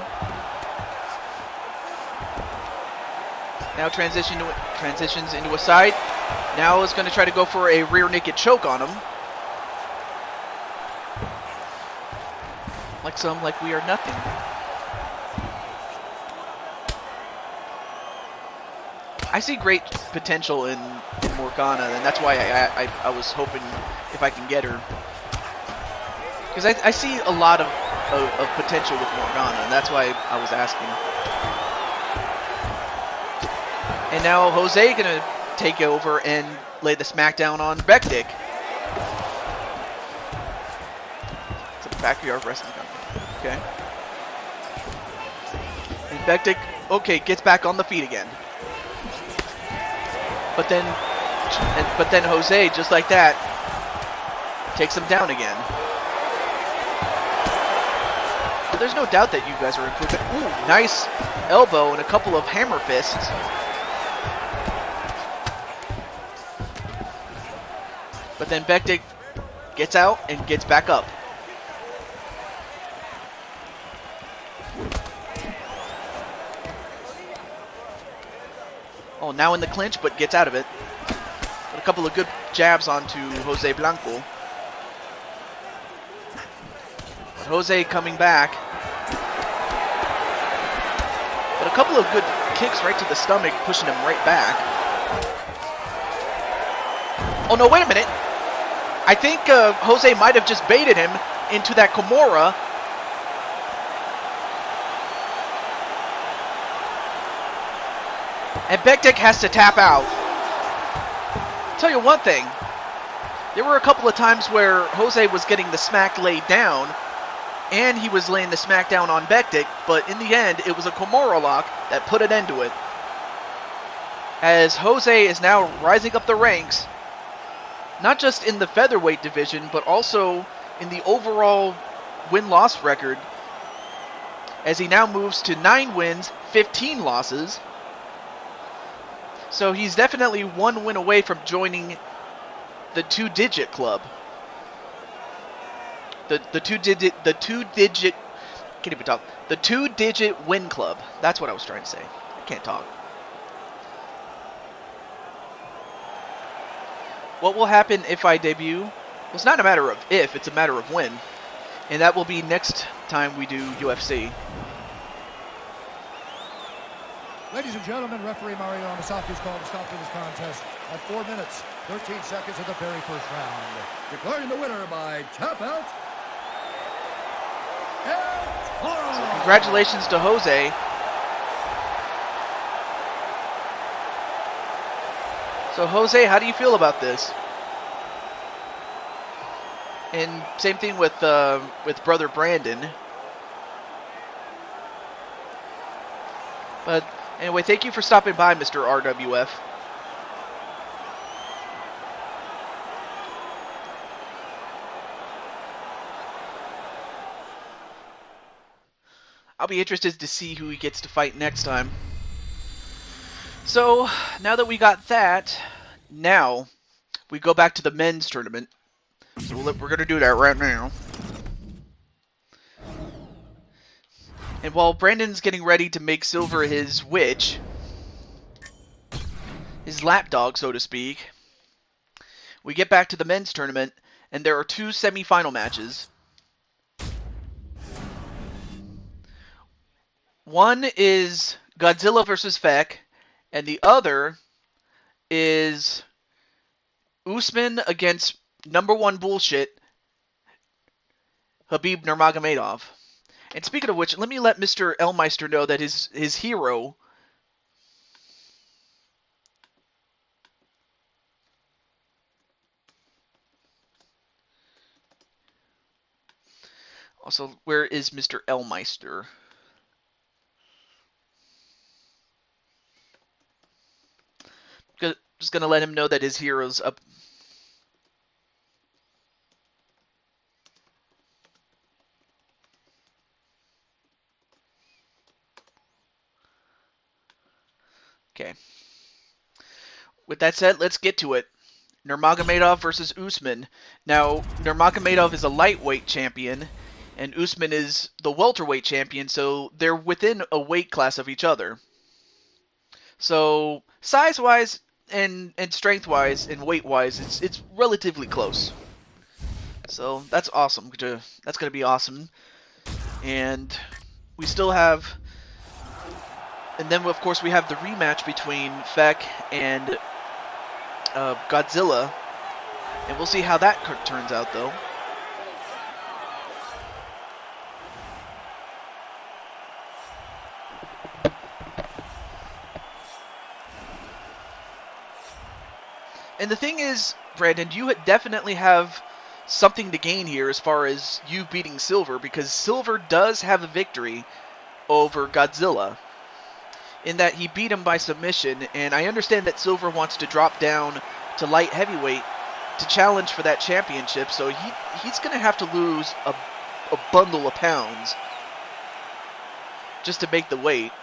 Now transitions into a side. Now is going to try to go for a rear naked choke on him. Like we are nothing. I see great potential in Morgana, and that's why I was hoping if I can get her. Because I see a lot of potential with Morgana, and that's why I was asking. And now Jose gonna take over and lay the smackdown on Bektik. It's a backyard wrestling company. Okay. And Bektik, okay, gets back on the feet again. But then Jose, just like that, takes him down again. But there's no doubt that you guys are improving. Ooh, nice elbow and a couple of hammer fists. But then Bektik gets out and gets back up. Oh, now in the clinch, but gets out of it. But a couple of good jabs onto Jose Blanco. But Jose coming back. But a couple of good kicks right to the stomach, pushing him right back. Oh no, wait a minute. I think Jose might have just baited him into that Kimura. And Bektik has to tap out. I'll tell you one thing. There were a couple of times where Jose was getting the smack laid down, and he was laying the smack down on Bektik, but in the end, it was a Kimura lock that put an end to it. As Jose is now rising up the ranks, not just in the featherweight division, but also in the overall win-loss record, as he now moves to 9 wins, 15 losses. So he's definitely 1 win away from joining the two-digit club. The two-digit can't even talk. The two-digit win club. That's what I was trying to say. I can't talk. What will happen if I debut? Well, it's not a matter of if, it's a matter of when. And that will be next time we do UFC. Ladies and gentlemen, referee Mario Amasaki's called to stop to this contest at 4 minutes, 13 seconds of the very first round. Declaring the winner by tap out. So congratulations to Jose. So Jose, how do you feel about this? And same thing with brother Brandon. But anyway, thank you for stopping by, Mr. RWF. I'll be interested to see who he gets to fight next time. So now that we got that, now we go back to the men's tournament. So we're gonna do that right now. And while Brandon's getting ready to make Silver his witch, his lapdog, so to speak, we get back to the men's tournament, and there are two semi-final matches. One is Godzilla versus Feck, and the other is Usman against #1 bullshit, Khabib Nurmagomedov. And speaking of which, let me let Mr. Elmeister know that his hero... Also, where is Mr. Elmeister? Just gonna let him know that his hero's up. Okay. With that said, let's get to it. Nurmagomedov versus Usman. Now, Nurmagomedov is a lightweight champion, and Usman is the welterweight champion, so they're within a weight class of each other. So, size-wise and strength-wise and weight-wise, it's relatively close. So, that's awesome. That's going to be awesome. And we still have... And then, of course, we have the rematch between Feck and Godzilla. And we'll see how that turns out, though. And the thing is, Brandon, you definitely have something to gain here as far as you beating Silver, because Silver does have a victory over Godzilla, in that he beat him by submission, and I understand that Silver wants to drop down to light heavyweight to challenge for that championship, so he's going to have to lose a bundle of pounds just to make the weight.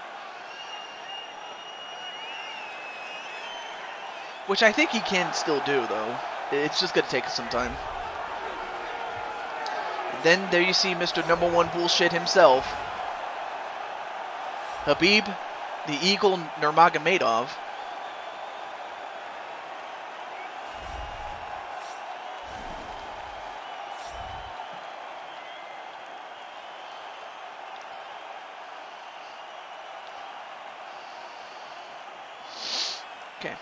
Which I think he can still do, though. It's just going to take some time. And then there you see Mr. #1 bullshit himself, Khabib, the Eagle Nurmagomedov. Okay.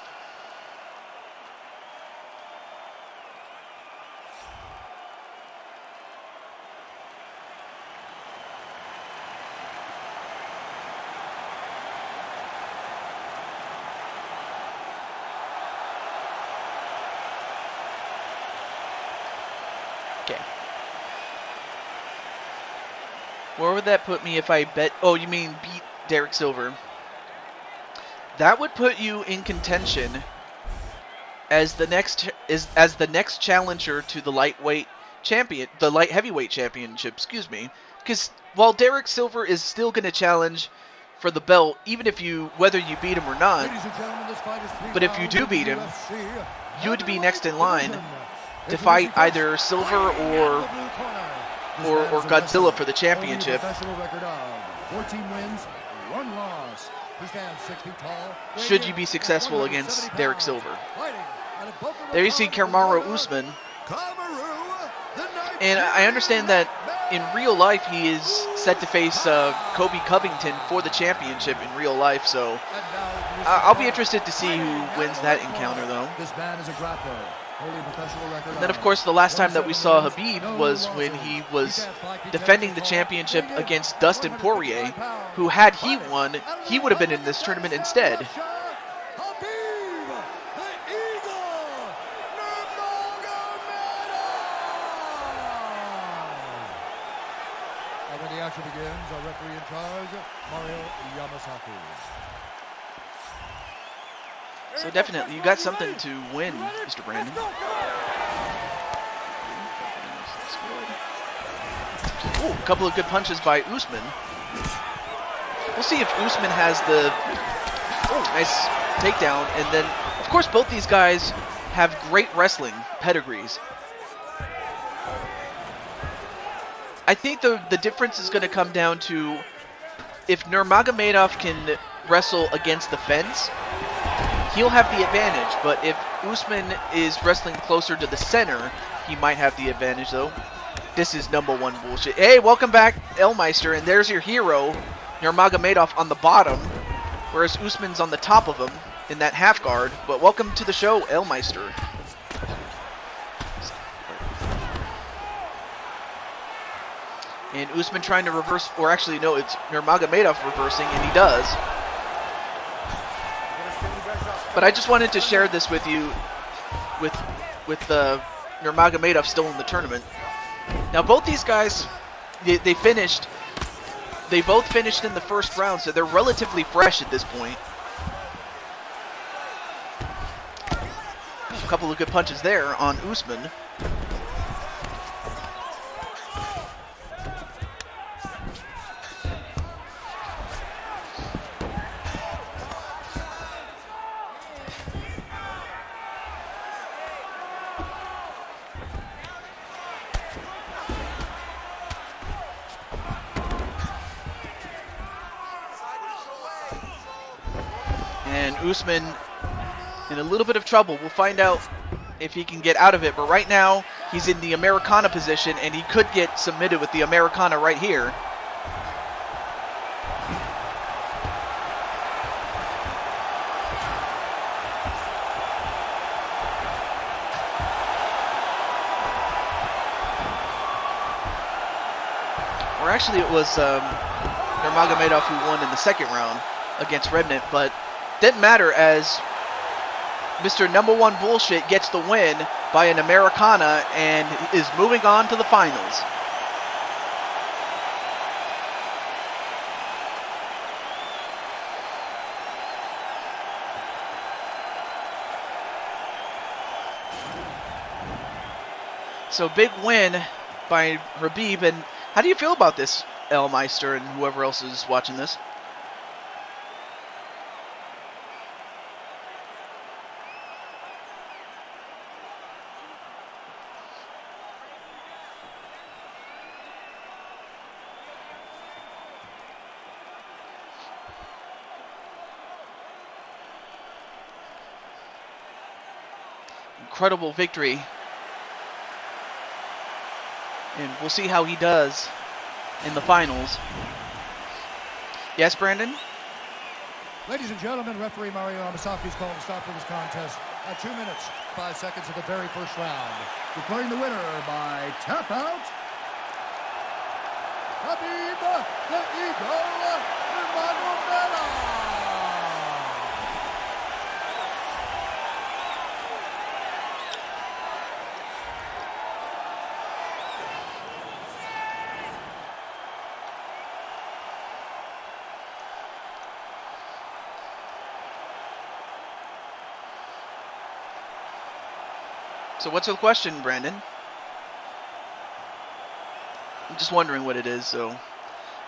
Okay. Where would that put me if I bet... Oh, you mean beat Derek Silver? That would put you in contention as the next challenger to the lightweight champion, the light heavyweight championship, excuse me. Because while Derek Silver is still going to challenge for the belt, even if whether you beat him or not, but if you do beat him, you would be next in line to fight either Silver or Godzilla for the championship. 14 wins, 1 loss. He stands 6 feet tall. Should you be successful against Derek Silver? There you see Kamaru Usman. And I understand that in real life he is set to face Kobe Covington for the championship in real life, so I'll be interested to see who wins that encounter, though. This man is a grappler. And then, of course, the last time that we saw Khabib was when he was defending the championship against Dustin Poirier, who, had he won, he would have been in this tournament instead. And when the action begins, our referee in charge, Mario Yamasaki. So definitely, you got something to win, Mr. Brandon. Ooh, a couple of good punches by Usman. We'll see if Usman has the... Oh, nice takedown, and then, of course, both these guys have great wrestling pedigrees. I think the difference is going to come down to if Nurmagomedov can wrestle against the fence, he'll have the advantage. But if Usman is wrestling closer to the center, he might have the advantage, though. This is number one bullshit. Hey, welcome back, Elmeister, and there's your hero, Nurmagomedov, on the bottom, whereas Usman's on the top of him in that half guard. But welcome to the show, Elmeister. And Usman trying to reverse, or actually no, it's Nurmagomedov reversing, and he does. But I just wanted to share this with you, with Nurmagomedov still in the tournament. Now both these guys, they both finished in the first round, so they're relatively fresh at this point. A couple of good punches there on Usman. And Usman in a little bit of trouble. We'll find out if he can get out of it. But right now, he's in the Americana position, and he could get submitted with the Americana right here. Or actually, it was Nurmagomedov who won in the second round against Remnant, but didn't matter as Mr. Number One Bullshit gets the win by an Americana and is moving on to the finals. So big win by Khabib. And how do you feel about this, Elmeister, and whoever else is watching this? Incredible victory. And we'll see how he does in the finals. Yes, Brandon? Ladies and gentlemen, referee Mario Amasaki's called to stop for this contest at 2 minutes, 5 seconds of the very first round. Declaring the winner by tap out, Khabib the Eagle Nurmagomedov. So what's the question, Brandon? I'm just wondering what it is, so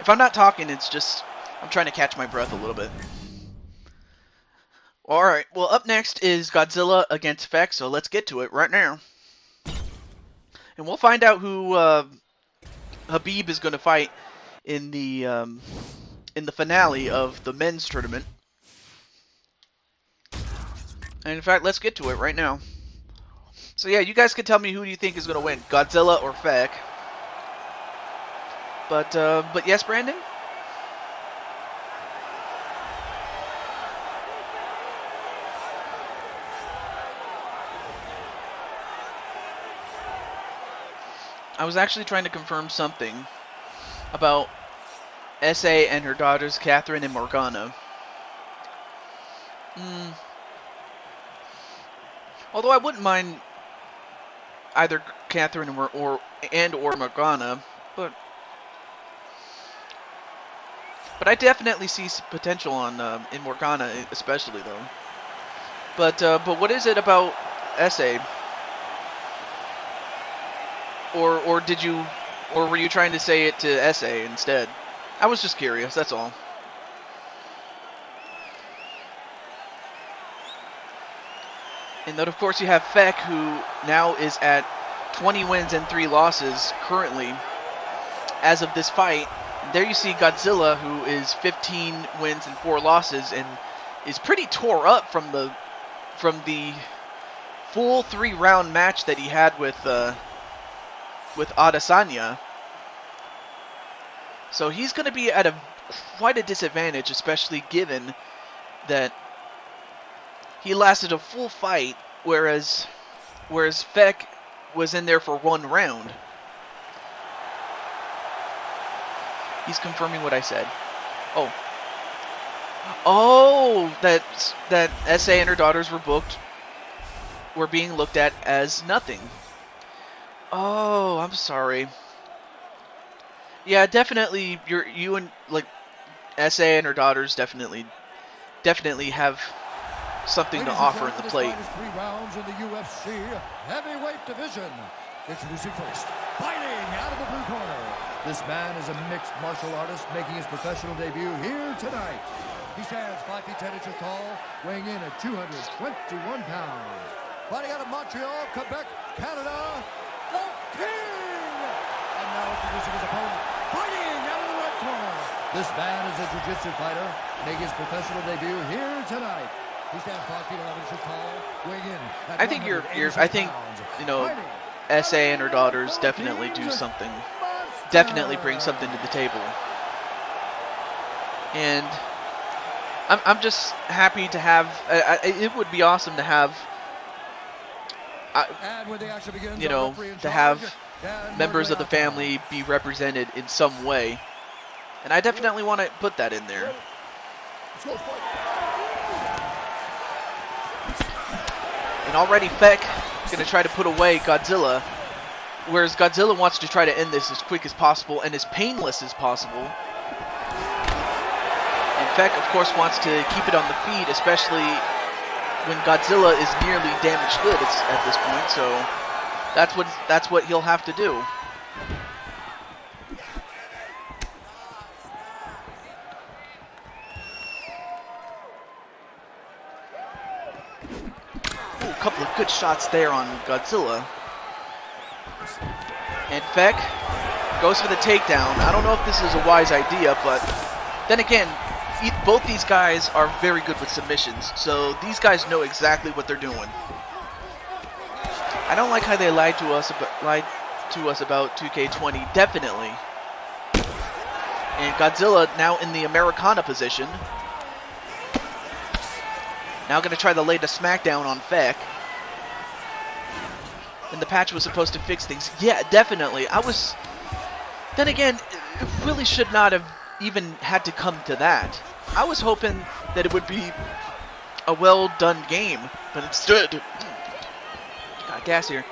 if I'm not talking, it's just I'm trying to catch my breath a little bit. Alright, well, up next is Godzilla against Feck, so let's get to it right now. And we'll find out who Khabib is going to fight in the finale of the men's tournament. And in fact, let's get to it right now. So yeah, you guys can tell me who you think is going to win, Godzilla or Feck. But yes, Brandon? I was actually trying to confirm something about S.A. and her daughters, Catherine and Morgana. Although I wouldn't mind either Catherine or Morgana, but I definitely see potential on in Morgana, especially though. But what is it about S.A.? Or did you, or were you trying to say it to S.A. instead? I was just curious. That's all. And then, of course, you have Feck, who now is at 20 wins and 3 losses currently as of this fight. And there you see Godzilla, who is 15 wins and 4 losses and is pretty tore up from the full 3-round match that he had with Adesanya. So he's going to be at quite a disadvantage, especially given that he lasted a full fight, whereas Feck was in there for 1 round. He's confirming what I said. Oh, that SA and her daughters were being looked at as nothing. Oh, I'm sorry. Yeah, definitely. You and like SA and her daughters definitely have something to offer in the plate. 3 rounds in the UFC heavyweight division. Introducing first, fighting out of the blue corner. This man is a mixed martial artist making his professional debut here tonight. He stands 5 feet 10 inches tall, weighing in at 221 pounds. Fighting out of Montreal, Quebec, Canada, the King! And now introducing his opponent, fighting out of the red corner. This man is a jiu-jitsu fighter making his professional debut here tonight. He stands 5 feet 11 inches tall, weighing in at I think SA and her daughters definitely do something. Definitely bring something to the table. And I'm just happy to have. It would be awesome to have. To have members of the family be represented in some way, and I definitely want to put that in there. And already Feck is going to try to put away Godzilla, whereas Godzilla wants to try to end this as quick as possible and as painless as possible. And Feck, of course, wants to keep it on the feet, especially when Godzilla is nearly damaged goods at this point. So that's what he'll have to do. Ooh, a couple of good shots there on Godzilla. And Feck goes for the takedown. I don't know if this is a wise idea, but then again, both these guys are very good with submissions, so these guys know exactly what they're doing. I don't like how they lied to us about 2K20, definitely. And Godzilla now in the Americana position. Now going to try to lay the smackdown on Feck. And the patch was supposed to fix things. Yeah, definitely. Then again, it really should not have even had to come to that. I was hoping that it would be a well-done game, but instead, got gas here.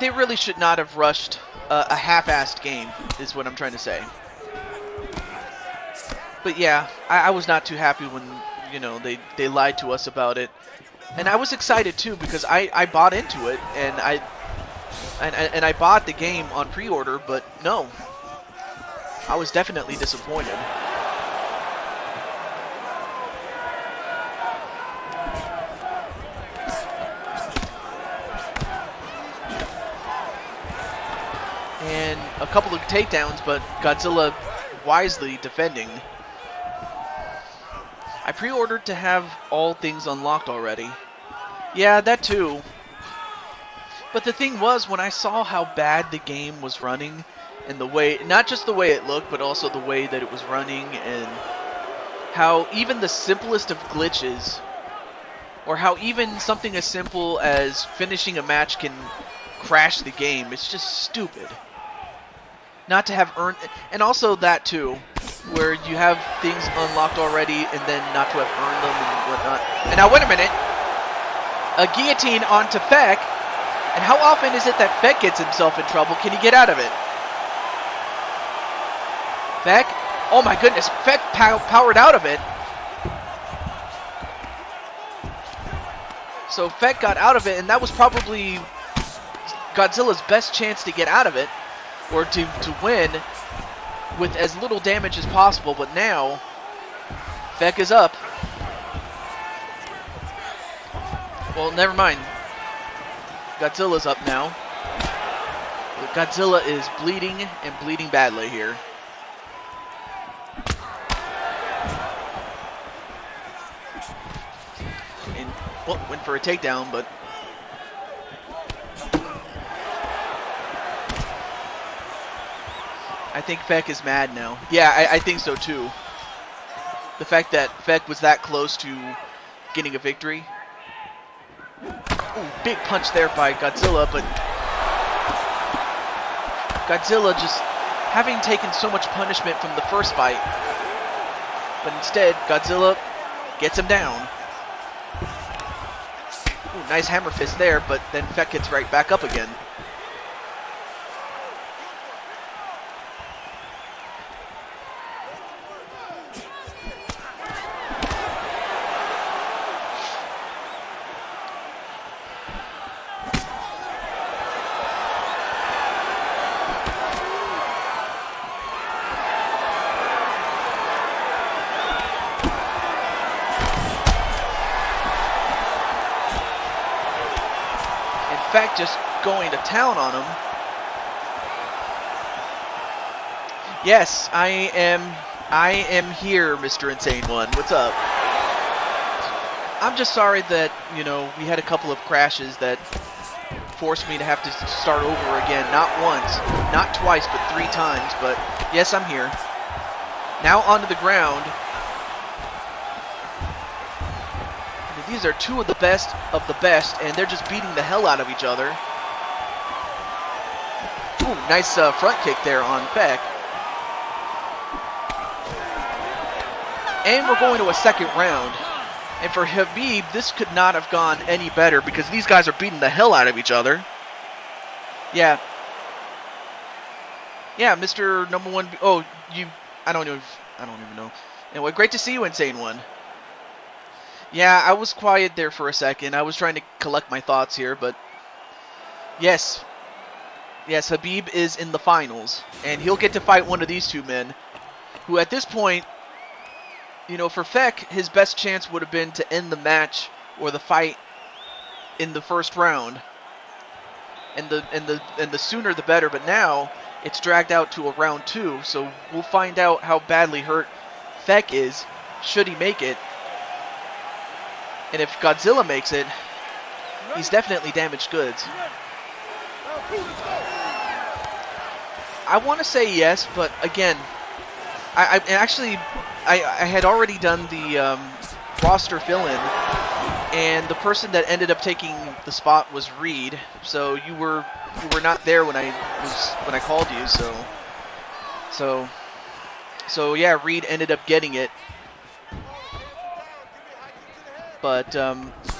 They really should not have rushed a half-assed game, is what I'm trying to say. But yeah, I was not too happy when, they lied to us about it. And I was excited too, because I bought into it, and I bought the game on pre-order, but no. I was definitely disappointed. And a couple of takedowns, but Godzilla wisely defending. I pre-ordered to have all things unlocked already. Yeah, that too. But the thing was, when I saw how bad the game was running, and the way, not just the way it looked, but also the way that it was running, and how even the simplest of glitches, or how even something as simple as finishing a match can crash the game, it's just stupid. Not to have earned, and also that too, where you have things unlocked already and then not to have earned them and whatnot. And now wait a minute, a guillotine onto Feck, and how often is it that Feck gets himself in trouble? Can he get out of it? Feck, oh my goodness, Feck powered out of it. So Feck got out of it, and that was probably Godzilla's best chance to get out of it, or to win with as little damage as possible. But now Feck is up. Well, never mind. Godzilla's up now. Godzilla is bleeding and bleeding badly here. And, well, went for a takedown, but... I think Feck is mad now. Yeah, I think so too. The fact that Feck was that close to getting a victory. Ooh, big punch there by Godzilla, but Godzilla just having taken so much punishment from the first fight. But instead, Godzilla gets him down. Ooh, nice hammer fist there, but then Feck gets right back up again. In fact, just going to town on him. Yes, I am here, Mr. Insane One. What's up? I'm just sorry that, you know, we had a couple of crashes that forced me to have to start over again. Not once, not twice, but 3 times. But yes, I'm here. Now onto the ground. These are 2 of the best, and they're just beating the hell out of each other. Ooh, nice front kick there on Feck. And we're going to a second round. And for Habib, this could not have gone any better because these guys are beating the hell out of each other. Yeah. Yeah, Mr. Number One. Oh, I don't even know. Anyway, great to see you, Insane One. Yeah, I was quiet there for a second. I was trying to collect my thoughts here, but yes. Yes, Habib is in the finals, and he'll get to fight one of these 2 men, who at this point, you know, for Feck, his best chance would have been to end the match or the fight in the first round. And the sooner the better, but now it's dragged out to a round 2, so we'll find out how badly hurt Feck is, should he make it. And if Godzilla makes it, he's definitely damaged goods. I want to say yes, but again, I had already done the roster fill-in, and the person that ended up taking the spot was Reed. So you were not there when I called you. So yeah, Reed ended up getting it. But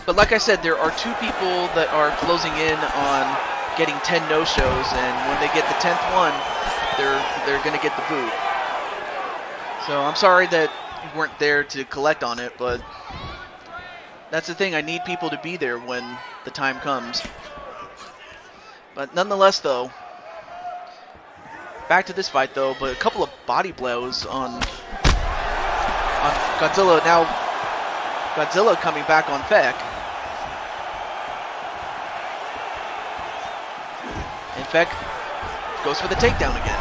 like I said, there are 2 people that are closing in on getting 10 no-shows, and when they get the 10th one, they're gonna get the boot. So I'm sorry that you weren't there to collect on it, but that's the thing. I need people to be there when the time comes. But nonetheless, though, back to this fight though. But a couple of body blows on Godzilla. Now Godzilla coming back on Feck. And Feck goes for the takedown again.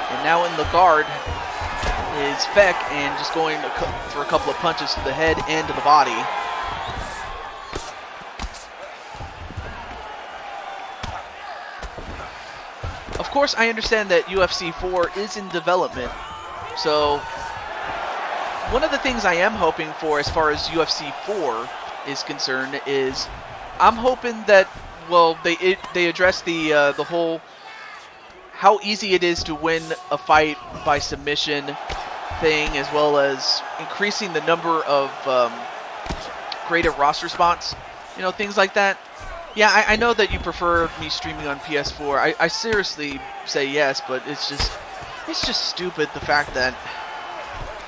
And now in the guard is Feck, and just going for a couple of punches to the head and to the body. Of course, I understand that UFC 4 is in development, so one of the things I am hoping for as far as UFC 4 is concerned is I'm hoping that, well, they address the whole how easy it is to win a fight by submission thing, as well as increasing the number of creative roster spots, you know, things like that. Yeah, I know that you prefer me streaming on PS4. I seriously say yes, but it's just stupid, the fact that,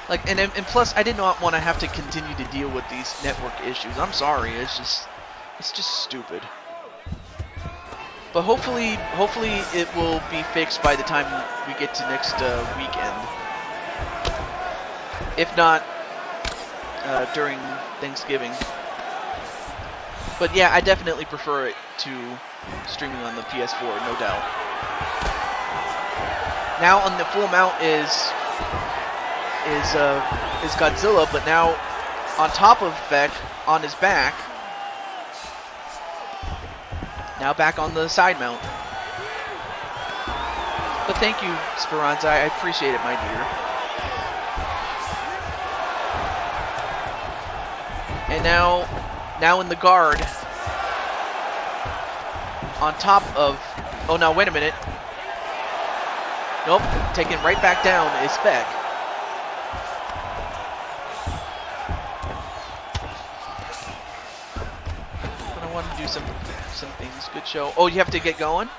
like, and plus I did not want to have to continue to deal with these network issues. I'm sorry, it's just stupid. But hopefully it will be fixed by the time we get to next weekend. if not during Thanksgiving. But yeah, I definitely prefer it to streaming on the PS4, no doubt. Now on the full mount is Godzilla, but now on top of Feck, on his back, now back on the side mount. But thank you, Speranza. I appreciate it, my dear. And now in the guard, on top of... Oh, now wait a minute. Nope, taken right back down is Feck. But I want to do some things. Good show. Oh, you have to get going?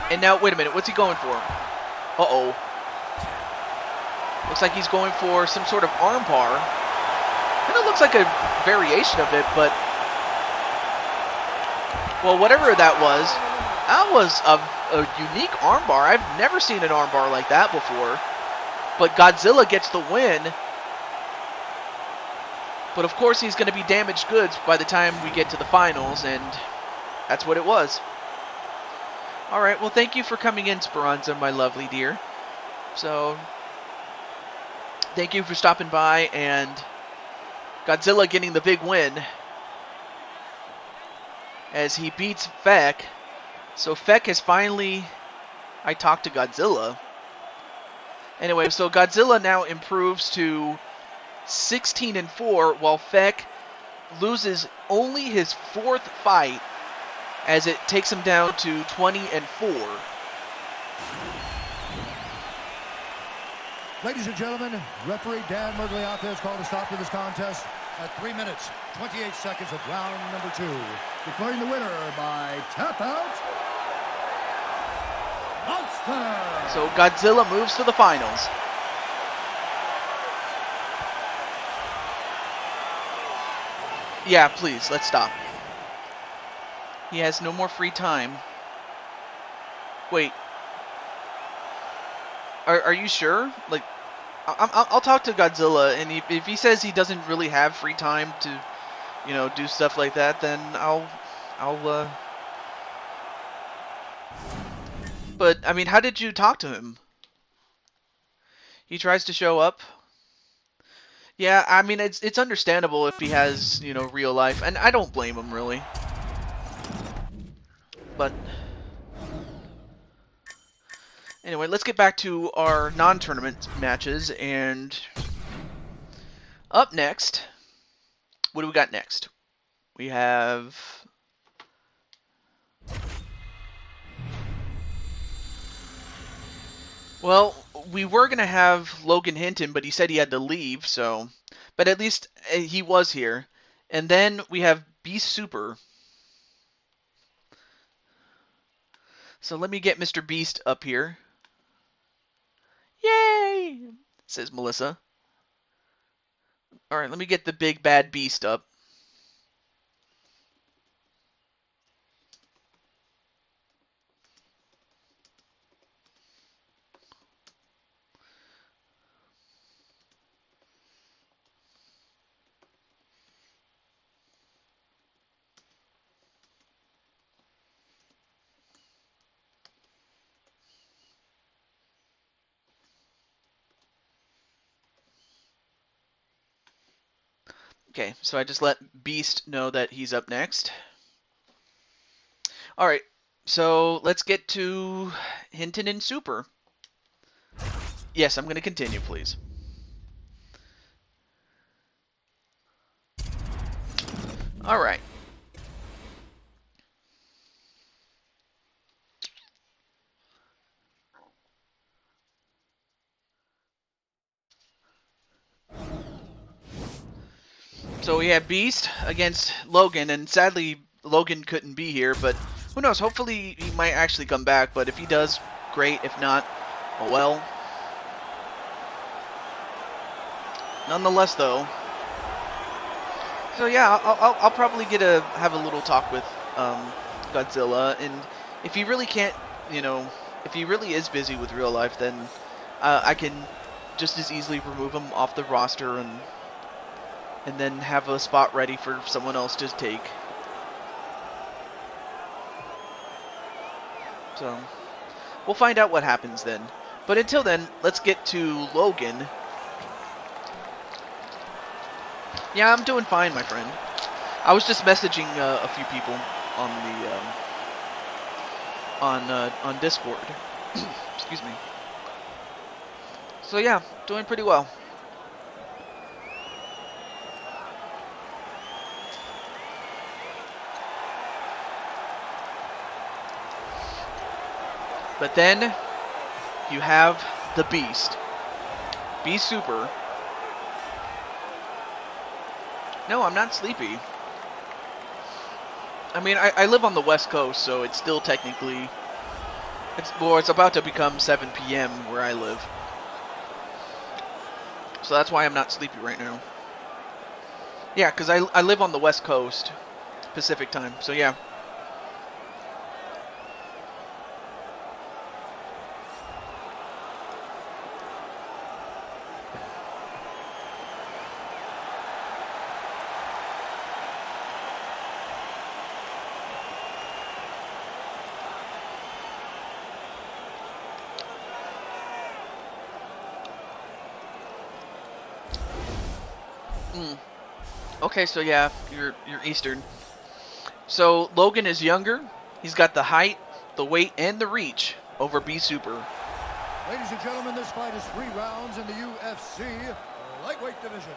And now, wait a minute, what's he going for? Uh-oh. Looks like he's going for some sort of arm bar. And it looks like a variation of it, but... Well, whatever that was a unique arm bar. I've never seen an arm bar like that before. But Godzilla gets the win. But of course he's going to be damaged goods by the time we get to the finals, and that's what it was. Alright, well thank you for coming in, Speranza, my lovely dear. So, thank you for stopping by, and Godzilla getting the big win as he beats Feck. So Feck has finally... I talked to Godzilla. Anyway, so Godzilla now improves to 16-4, while Feck loses only his 4th fight, as it takes him down to 20-4. Ladies and gentlemen, referee Dan Mergliata has called a stop to this contest at 3 minutes, 28 seconds of round number 2. Declaring the winner by tap out, Monster! So Godzilla moves to the finals. Yeah, please, let's stop. He has no more free time. Wait. Are you sure? Like, I'll talk to Godzilla, and if he says he doesn't really have free time to, you know, do stuff like that, then I'll But I mean, how did you talk to him? He tries to show up. Yeah, I mean, it's understandable if he has, you know, real life, and I don't blame him really. But anyway, let's get back to our non-tournament matches, and up next, what do we got next? We have... Well, we were going to have Logan Hinton, but he said he had to leave, so... But at least he was here. And then we have Beast Super. So let me get Mr. Beast up here. Yay! Says Melissa. Alright, let me get the big bad Beast up. Okay, so I just let Beast know that he's up next. Alright, so let's get to Hinton and Super. Yes, I'm going to continue, please. Alright. So we have Beast against Logan, and sadly Logan couldn't be here, but who knows, hopefully he might actually come back, but if he does, great. If not, oh well. Nonetheless though, so yeah, I'll probably have a little talk with Godzilla, and if he really can't, you know, if he really is busy with real life, then I can just as easily remove him off the roster and then have a spot ready for someone else to take. So we'll find out what happens then. But until then, let's get to Logan. Yeah, I'm doing fine, my friend. I was just messaging a few people on the on Discord. Excuse me. So yeah, doing pretty well. But then you have the Beast. Beast Super. No, I'm not sleepy. I mean, I live on the West Coast, so it's still technically... It's about to become 7 p.m. where I live. So that's why I'm not sleepy right now. Yeah, because I live on the West Coast, Pacific time, so yeah. Okay, so yeah, you're Eastern. So Logan is younger. He's got the height, the weight, and the reach over B Super. Ladies and gentlemen, this fight is 3 rounds in the UFC lightweight division.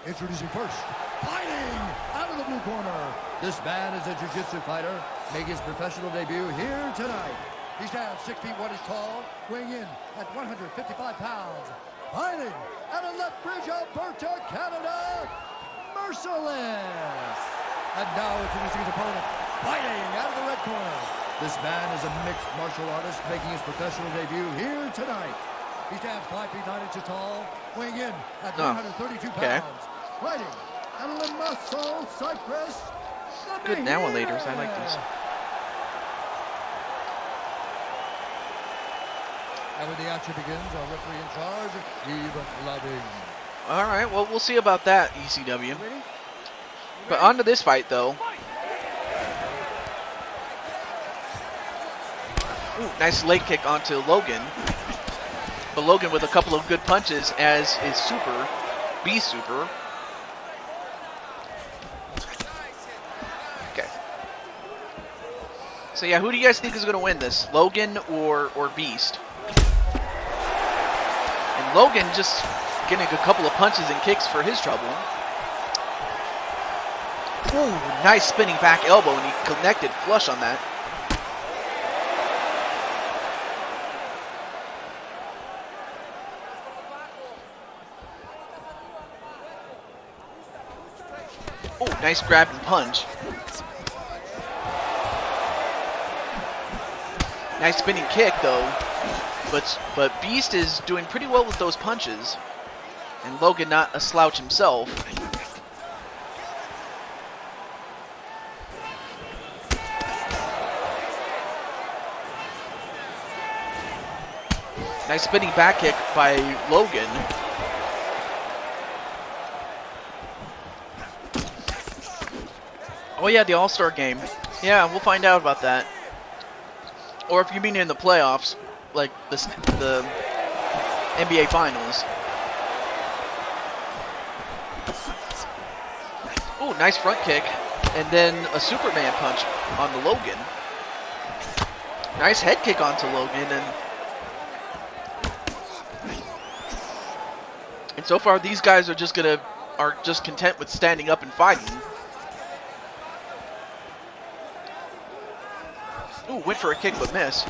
Introducing first, fighting out of the blue corner. This man is a jiu-jitsu fighter, making his professional debut here tonight. He stands 6 feet 1 inch tall, weighing in at 155 pounds. Fighting out of Lethbridge, Alberta, Canada, Merciless. And now introducing his opponent, fighting out of the red corner. This man is a mixed martial artist making his professional debut here tonight. He stands 5 feet 9 inches tall, weighing in at 132 pounds. Fighting out of Limassol, Cyprus. Good now-a-laters, I like these. And when the action begins, our referee in charge, Yves Lavigne. All right, well, we'll see about that, ECW. Ready? But on to this fight, though. Ooh, nice leg kick onto Logan. But Logan with a couple of good punches, as is Super, B Super. Okay. So yeah, who do you guys think is going to win this? Logan or Beast? And Logan just getting a couple of punches and kicks for his trouble. Ooh, nice spinning back elbow, and he connected flush on that. Oh, nice grab and punch. Nice spinning kick, though. But Beast is doing pretty well with those punches. And Logan not a slouch himself. Nice spinning back kick by Logan. Oh yeah, the All-Star game. Yeah, we'll find out about that. Or if you mean in the playoffs, like the NBA Finals. Ooh, nice front kick. And then a Superman punch on the Logan. Nice head kick onto Logan, and so far these guys are just content with standing up and fighting. Ooh, went for a kick but missed.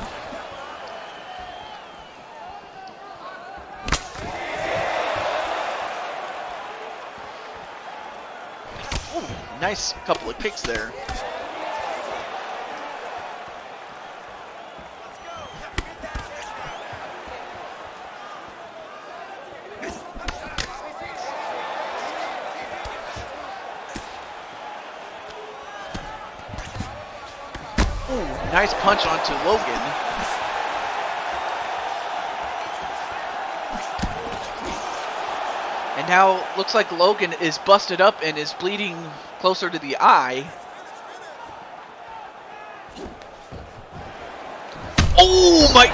Ooh, nice couple of kicks there. nice punch onto Logan. And now looks like Logan is busted up and is bleeding closer to the eye. Oh my!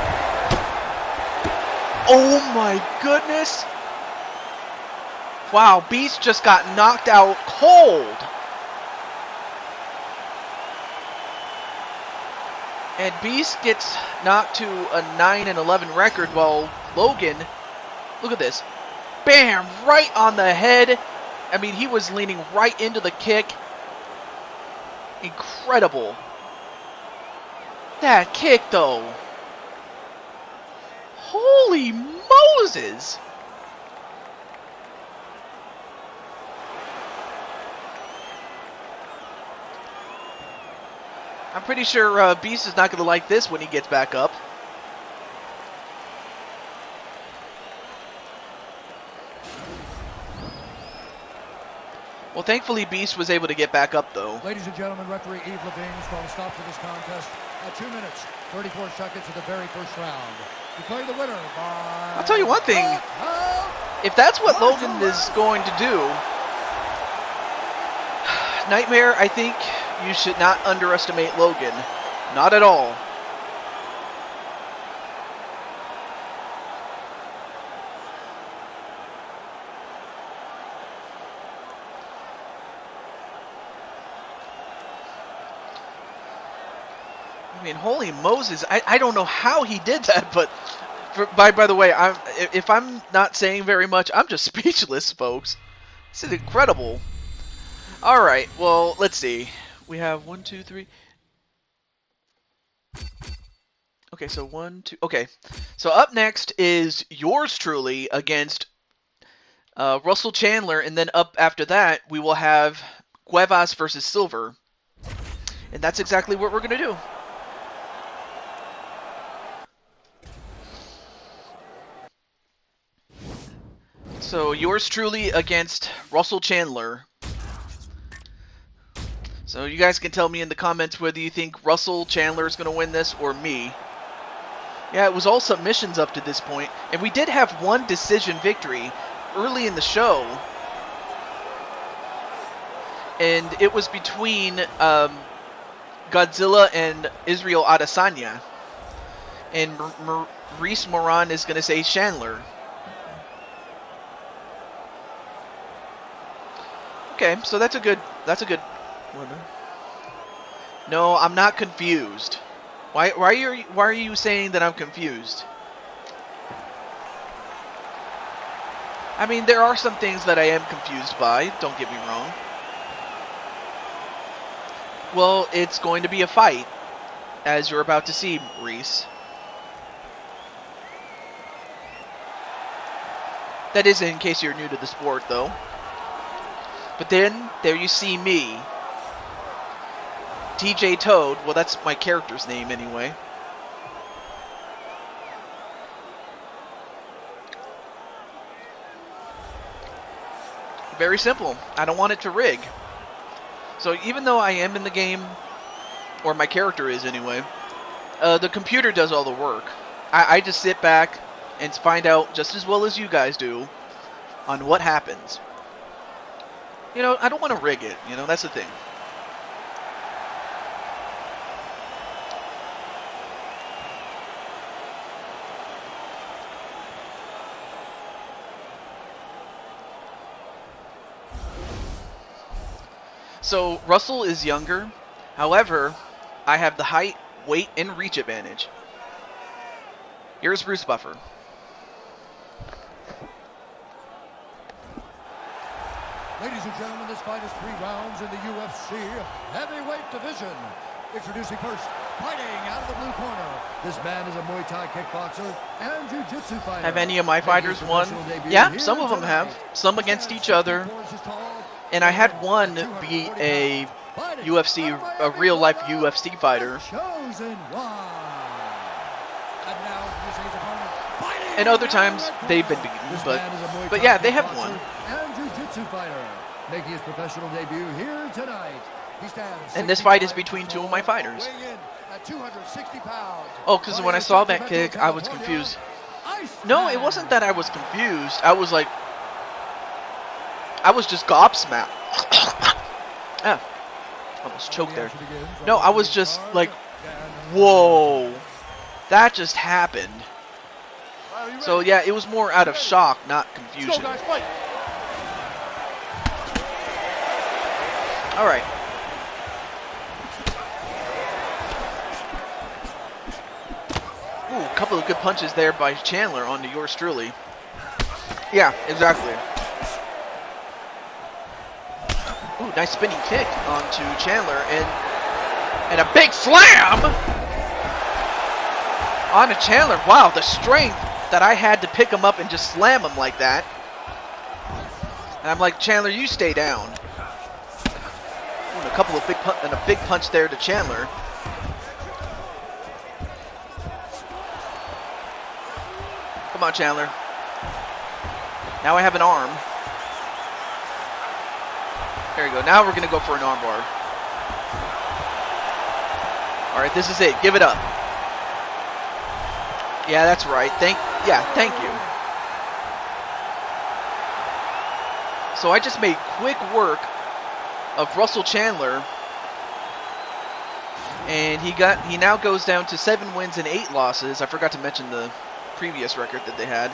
Oh my goodness! Wow, Beast just got knocked out cold. And Beast gets knocked to a 9-11 record while Logan, look at this. Bam! Right on the head. I mean, he was leaning right into the kick. Incredible. That kick, though. Holy Moses! I'm pretty sure Beast is not going to like this when he gets back up. Well, thankfully, Beast was able to get back up, though. Ladies and gentlemen, referee Yves Levine has called a stop to this contest at 2 minutes, 34 seconds of the very first round. Declaring the winner by... I'll tell you one thing. If that's what Logan is going to do, Nightmare, I think you should not underestimate Logan. Not at all. I mean, holy Moses, I don't know how he did that, but by the way, if I'm not saying very much, I'm just speechless, folks. This is incredible. All right, well, let's see. We have 1, 2, 3. Okay, so 1, 2. Okay, so up next is yours truly against Russell Chandler, and then up after that we will have Cuevas versus Silver, and that's exactly what we're gonna do. So yours truly against Russell Chandler. So you guys can tell me in the comments whether you think Russell Chandler is going to win this or me. Yeah, it was all submissions up to this point. And we did have one decision victory early in the show. And it was between Godzilla and Israel Adesanya. And Maurice Moran is going to say Chandler. Okay, so that's a good one. No, I'm not confused. Why are you saying that I'm confused? I mean, there are some things that I am confused by, don't get me wrong. Well, it's going to be a fight, as you're about to see, Reese. That is in case you're new to the sport, though. But then, there you see me, TJ Toad. Well, that's my character's name anyway. Very simple. I don't want it to rig. So even though I am in the game, or my character is anyway, the computer does all the work. I just sit back and find out just as well as you guys do on what happens. You know, I don't want to rig it. You know, that's the thing. So, Russell is younger. However, I have the height, weight, and reach advantage. Here's Bruce Buffer. Ladies and gentlemen, this fight is 3 rounds in the UFC heavyweight division. Introducing first, fighting out of the blue corner. This man is a Muay Thai kickboxer and jiu-jitsu fighter. Have any of my fighters won? Yeah, some of them have. Some against each other. And I had one beat a UFC, a real-life UFC fighter. And other times they've been beaten, but yeah, they have won. And jiu-jitsu fighter, making his professional debut here tonight. He stands And this fight is 65 between inches two of my tall, fighters. weighing in at 260 pounds. Oh, because when I Fighting saw from that Sacramento, kick, I was California, confused. No, it wasn't that I was Iceman. confused. I was like, I was just gobsmacked. Ah, almost choked The there. action begins on No, the I was opening just card. like, Dan whoa, that just happened. So yeah, it was more out of shock, not confusion. Let's go, guys, fight. All right. Ooh, a couple of good punches there by Chandler onto yours truly. Yeah, exactly. Ooh, nice spinning kick onto Chandler, and a big slam onto Chandler. Wow, the strength that I had to pick him up and just slam him like that. And I'm like, Chandler, you stay down. Ooh, and a couple of big punch there to Chandler. Come on, Chandler. Now I have an arm. There you go. Now we're going to go for an armbar. All right, this is it. Give it up. Yeah, that's right. Thank you. So I just made quick work of Russell Chandler, and he now goes down to 7 wins and 8 losses. I forgot to mention the previous record that they had.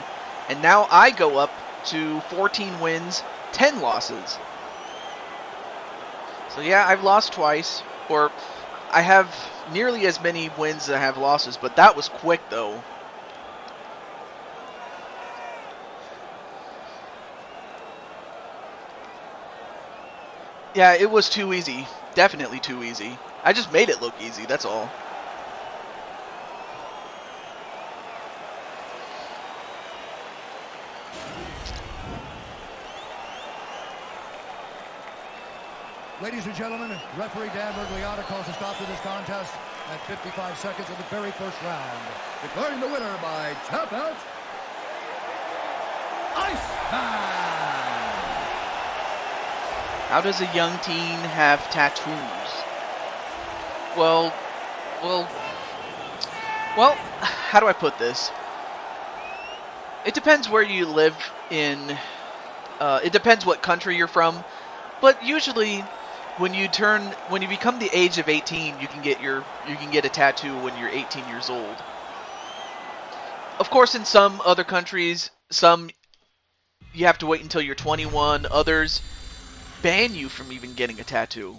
And now I go up to 14 wins, 10 losses. So yeah, I've lost twice, or I have nearly as many wins as I have losses, but that was quick though. Yeah, it was too easy. Definitely too easy. I just made it look easy, that's all. Ladies and gentlemen, referee Dan Bergliata calls a stop to this contest at 55 seconds of the very first round. Declaring the winner by tap out, Iceman! How does a young teen have tattoos? Well, how do I put this? It depends where you live in, it depends what country you're from, but usually when you become the age of 18, you can get a tattoo when you're 18 years old. Of course, in some other countries, some you have to wait until you're 21, others ban you from even getting a tattoo.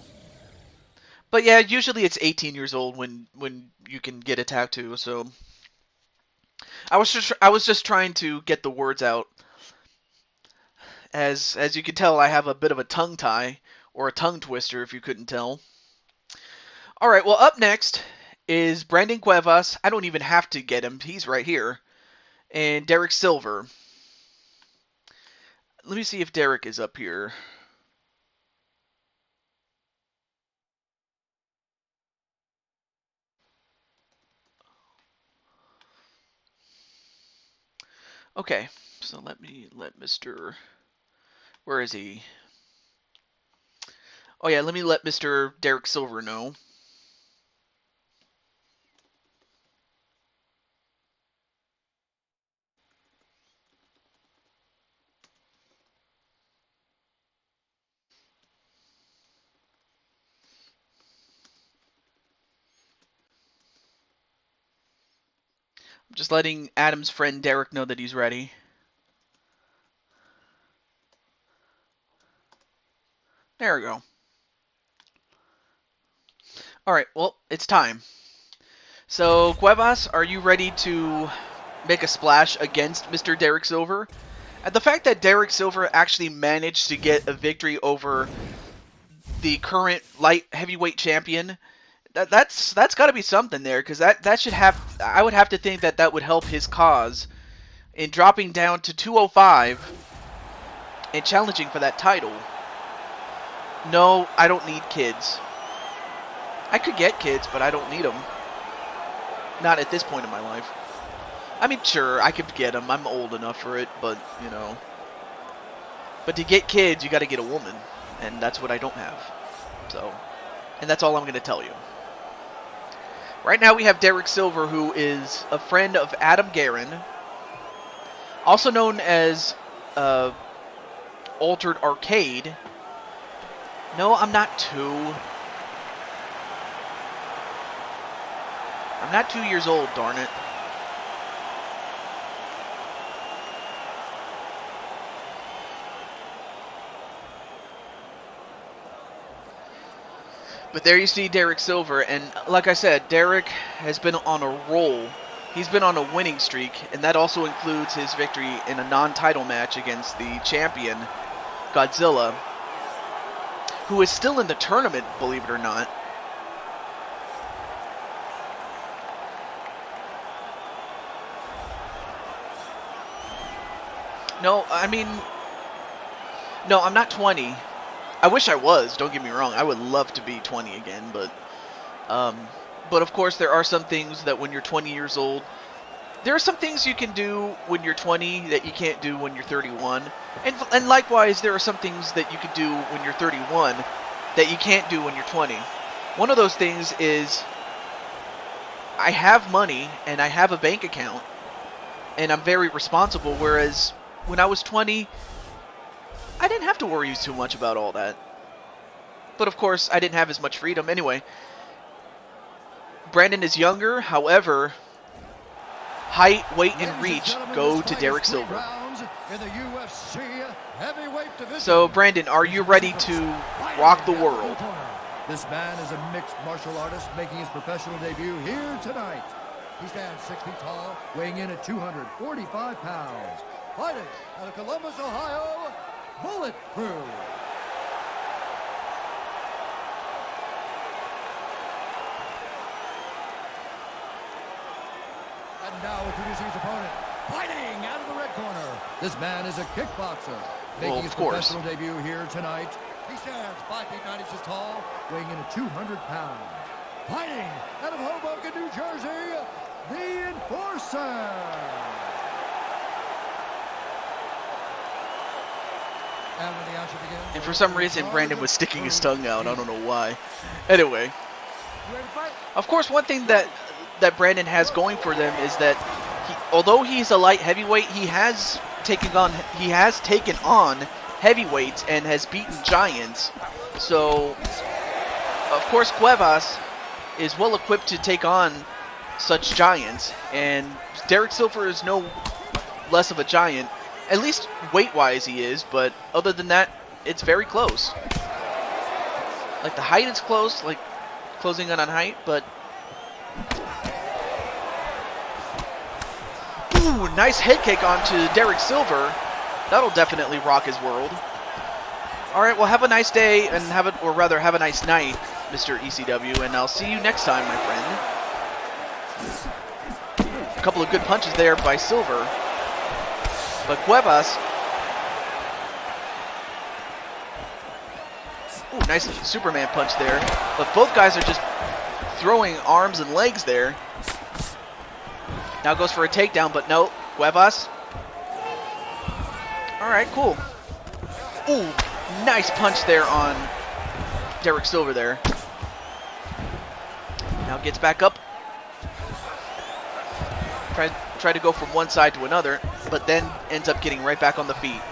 But yeah, usually it's 18 years old when you can get a tattoo. So I was just trying to get the words out. As you can tell, I have a bit of a tongue tie, or a tongue twister if you couldn't tell. All right, well, up next is Brandon Cuevas. I don't even have to get him. He's right here. And Derek Silver. Let me see if Derek is up here. Okay, so let Mr. Where is he? Oh yeah, let me let Mr. Derek Silver know. I'm just letting Adam's friend Derek know that he's ready. There we go. Alright, well, it's time. So, Cuevas, are you ready to make a splash against Mr. Derek Silver? And the fact that Derek Silver actually managed to get a victory over the current light heavyweight champion, that's got to be something there, because that should have, I would have to think that would help his cause in dropping down to 205 and challenging for that title. No, I don't need kids. I could get kids, but I don't need them. Not at this point in my life. I mean, sure, I could get them. I'm old enough for it, but, you know. But to get kids, you got to get a woman. And that's what I don't have. So, And that's all I'm going to tell you. Right now we have Derek Silver, who is a friend of Adam Guerin, also known as Altered Arcade. No, I'm not 2. I'm not 2 years old, darn it. But there you see Derek Silver, and like I said, Derek has been on a roll. He's been on a winning streak, and that also includes his victory in a non-title match against the champion, Godzilla, who is still in the tournament, believe it or not. No, I mean, no, I'm not 20. I wish I was, don't get me wrong. I would love to be 20 again, but of course there are some things that when you're 20 years old, there are some things you can do when you're 20 that you can't do when you're 31. And likewise, there are some things that you can do when you're 31 that you can't do when you're 20. One of those things is I have money and I have a bank account and I'm very responsible, whereas when I was 20, I didn't have to worry too much about all that. But of course, I didn't have as much freedom. Anyway, Brandon is younger, however, height, weight, and reach go to Derek Silver. So, Brandon, are you ready to rock the world? This man is a mixed martial artist making his professional debut here tonight. He stands 6 feet tall, weighing in at 245 pounds. Fighting out of Columbus, Ohio, Bullet Crew. And now introducing his opponent, fighting out of the red corner. This man is a kickboxer, making his professional debut here tonight. He stands 5 feet 9 inches tall, weighing in at 200 pounds. Fighting out of Hoboken, New Jersey, the Enforcer. And when the action begins, and for some reason, Brandon was sticking his tongue out. I don't know why. Anyway, of course, one thing that Brandon has going for them is that although he's a light heavyweight, he has taken on heavyweights and has beaten giants. So, of course, Cuevas is well equipped to take on such giants, and Derek Silver is no less of a giant. At least weight-wise he is, but other than that, it's very close. Like, the height is close, like closing in on height, but... Ooh, nice head kick onto Derek Silver. That'll definitely rock his world. Alright, well, have a nice day, and have a nice night, Mr. ECW, and I'll see you next time, my friend. A couple of good punches there by Silver. But Cuevas... Ooh, nice Superman punch there. But both guys are just throwing arms and legs there. Now goes for a takedown, but no. Cuevas. Alright, cool. Ooh, nice punch there on Derek Silver there. Now gets back up. Try to go from one side to another, but then ends up getting right back on the feet.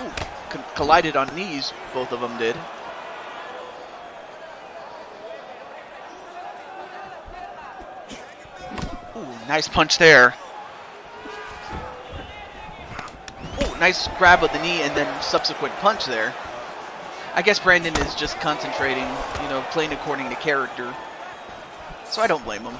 Ooh, collided on knees, both of them did. Ooh, nice punch there. Nice grab of the knee and then subsequent punch there. I guess Brandon is just concentrating, you know, playing according to character. So I don't blame him.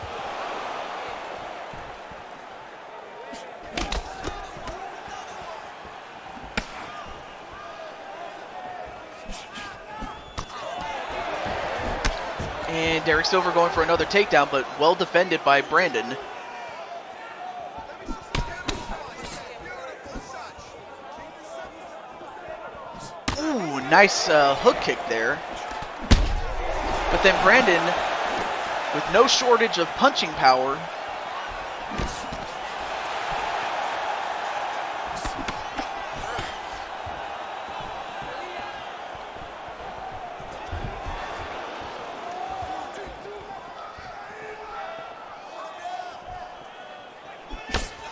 And Derek Silver going for another takedown, but well defended by Brandon. Nice hook kick there. But then Brandon, with no shortage of punching power,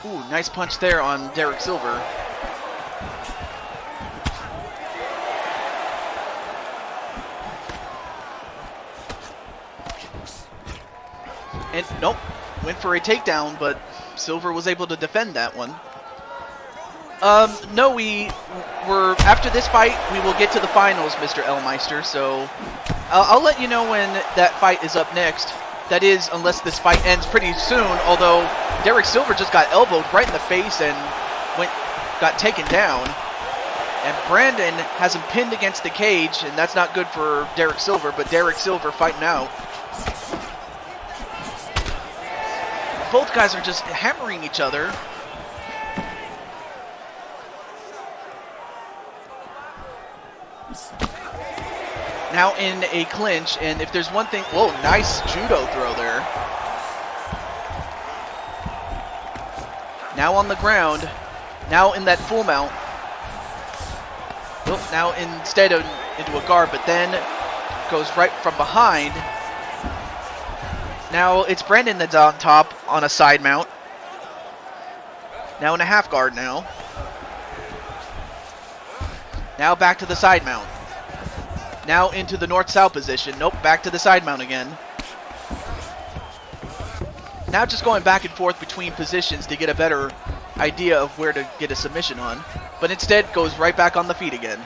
Ooh, nice punch there on Derek Silver. And nope, went for a takedown, but Silver was able to defend that one. No, we're after this fight, we will get to the finals, Mr. Elmeister. So I'll let you know when that fight is up next. That is, unless this fight ends pretty soon. Although Derek Silver just got elbowed right in the face and got taken down. And Brandon has him pinned against the cage, and that's not good for Derek Silver. But Derek Silver fighting out. Both guys are just hammering each other. Now in a clinch, and if there's one thing... Whoa, nice judo throw there. Now on the ground. Now in that full mount. Nope, now instead of into a guard, but then goes right from behind. Now it's Brandon that's on top on a side mount. Now in a half guard now. Now back to the side mount. Now into the north-south position. Nope, back to the side mount again. Now just going back and forth between positions to get a better idea of where to get a submission on. But instead goes right back on the feet again.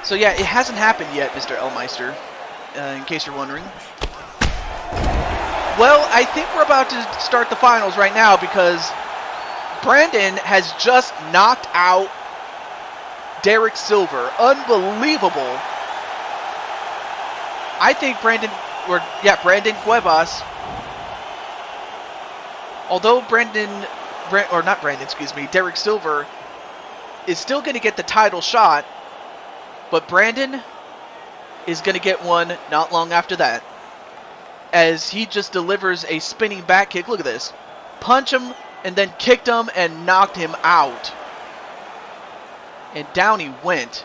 So yeah, it hasn't happened yet, Mr. Elmeister, in case you're wondering. Well, I think we're about to start the finals right now because Brandon has just knocked out Derek Silver. Unbelievable. I think Brandon Cuevas, although Derek Silver is still going to get the title shot, but Brandon is going to get one not long after that, as he just delivers a spinning back kick. Look at this. Punch him and then kicked him and knocked him out. And down he went.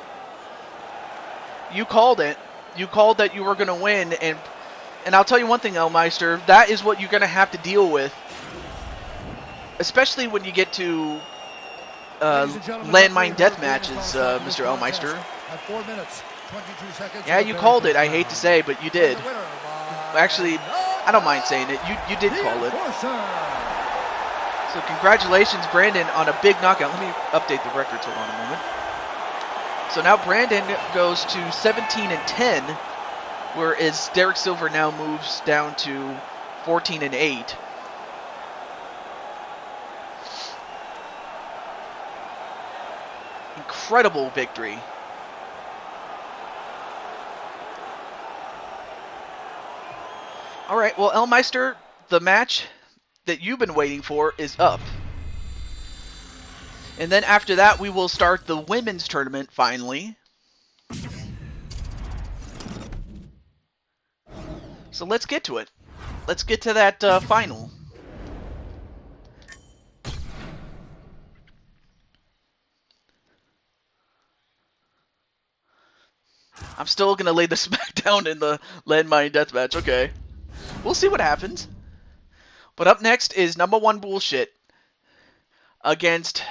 You called it. You called that you were going to win. And I'll tell you one thing, Elmeister. That is what you're going to have to deal with. Especially when you get to landmine death matches, Mr. Elmeister. Yeah, you called it. I hate to say, but you did. Actually, I don't mind saying it. You did call it. So congratulations, Brandon, on a big knockout. Let me update the records. Hold on a moment. So now Brandon goes to 17-10, whereas Derek Silver now moves down to 14-8. Incredible victory. All right, well, Elmeister, the match that you've been waiting for is up. And then after that, we will start the women's tournament, finally. So let's get to it. Let's get to that final. I'm still going to lay the smackdown in the landmine deathmatch. Okay. We'll see what happens. But up next is number one bullshit against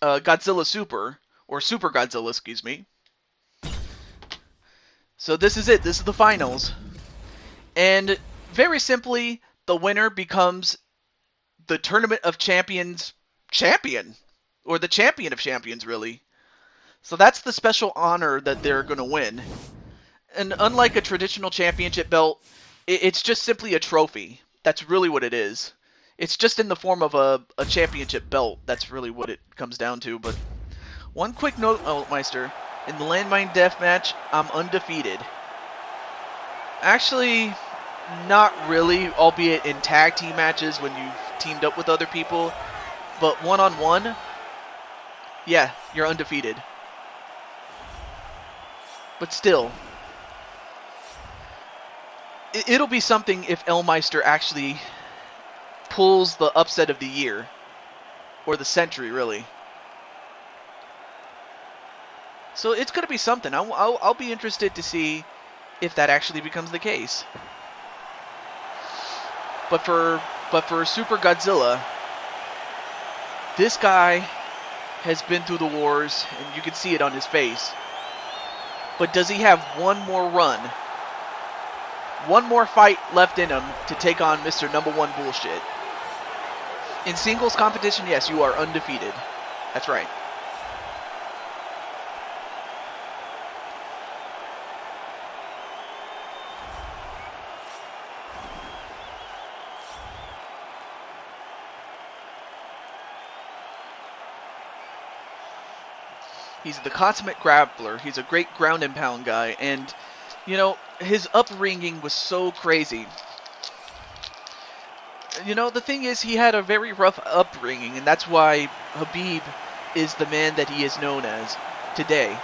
Godzilla Super, or Super Godzilla, excuse me. So this is it. This is the finals. And very simply, the winner becomes the Tournament of Champions champion. Or the champion of champions, really. So that's the special honor that they're going to win. And unlike a traditional championship belt, it's just simply a trophy. That's really what it is. It's just in the form of a championship belt. That's really what it comes down to. But one quick note, Meister. In the landmine deathmatch, I'm undefeated. Actually, not really, albeit in tag team matches when you've teamed up with other people. But one-on-one, yeah, you're undefeated. But still, it'll be something if Elmeister actually pulls the upset of the year. Or the century, really. So it's going to be something. I'll be interested to see if that actually becomes the case. But for Super Godzilla, This guy has been through the wars, and you can see it on his face. But does he have one more run? One more fight left in him to take on Mr. Number One Bullshit? In singles competition, yes, you are undefeated. That's right. He's the consummate grappler. He's a great ground and pound guy. And, you know, his upbringing was so crazy. You know, the thing is, he had a very rough upbringing, and that's why Khabib is the man that he is known as today.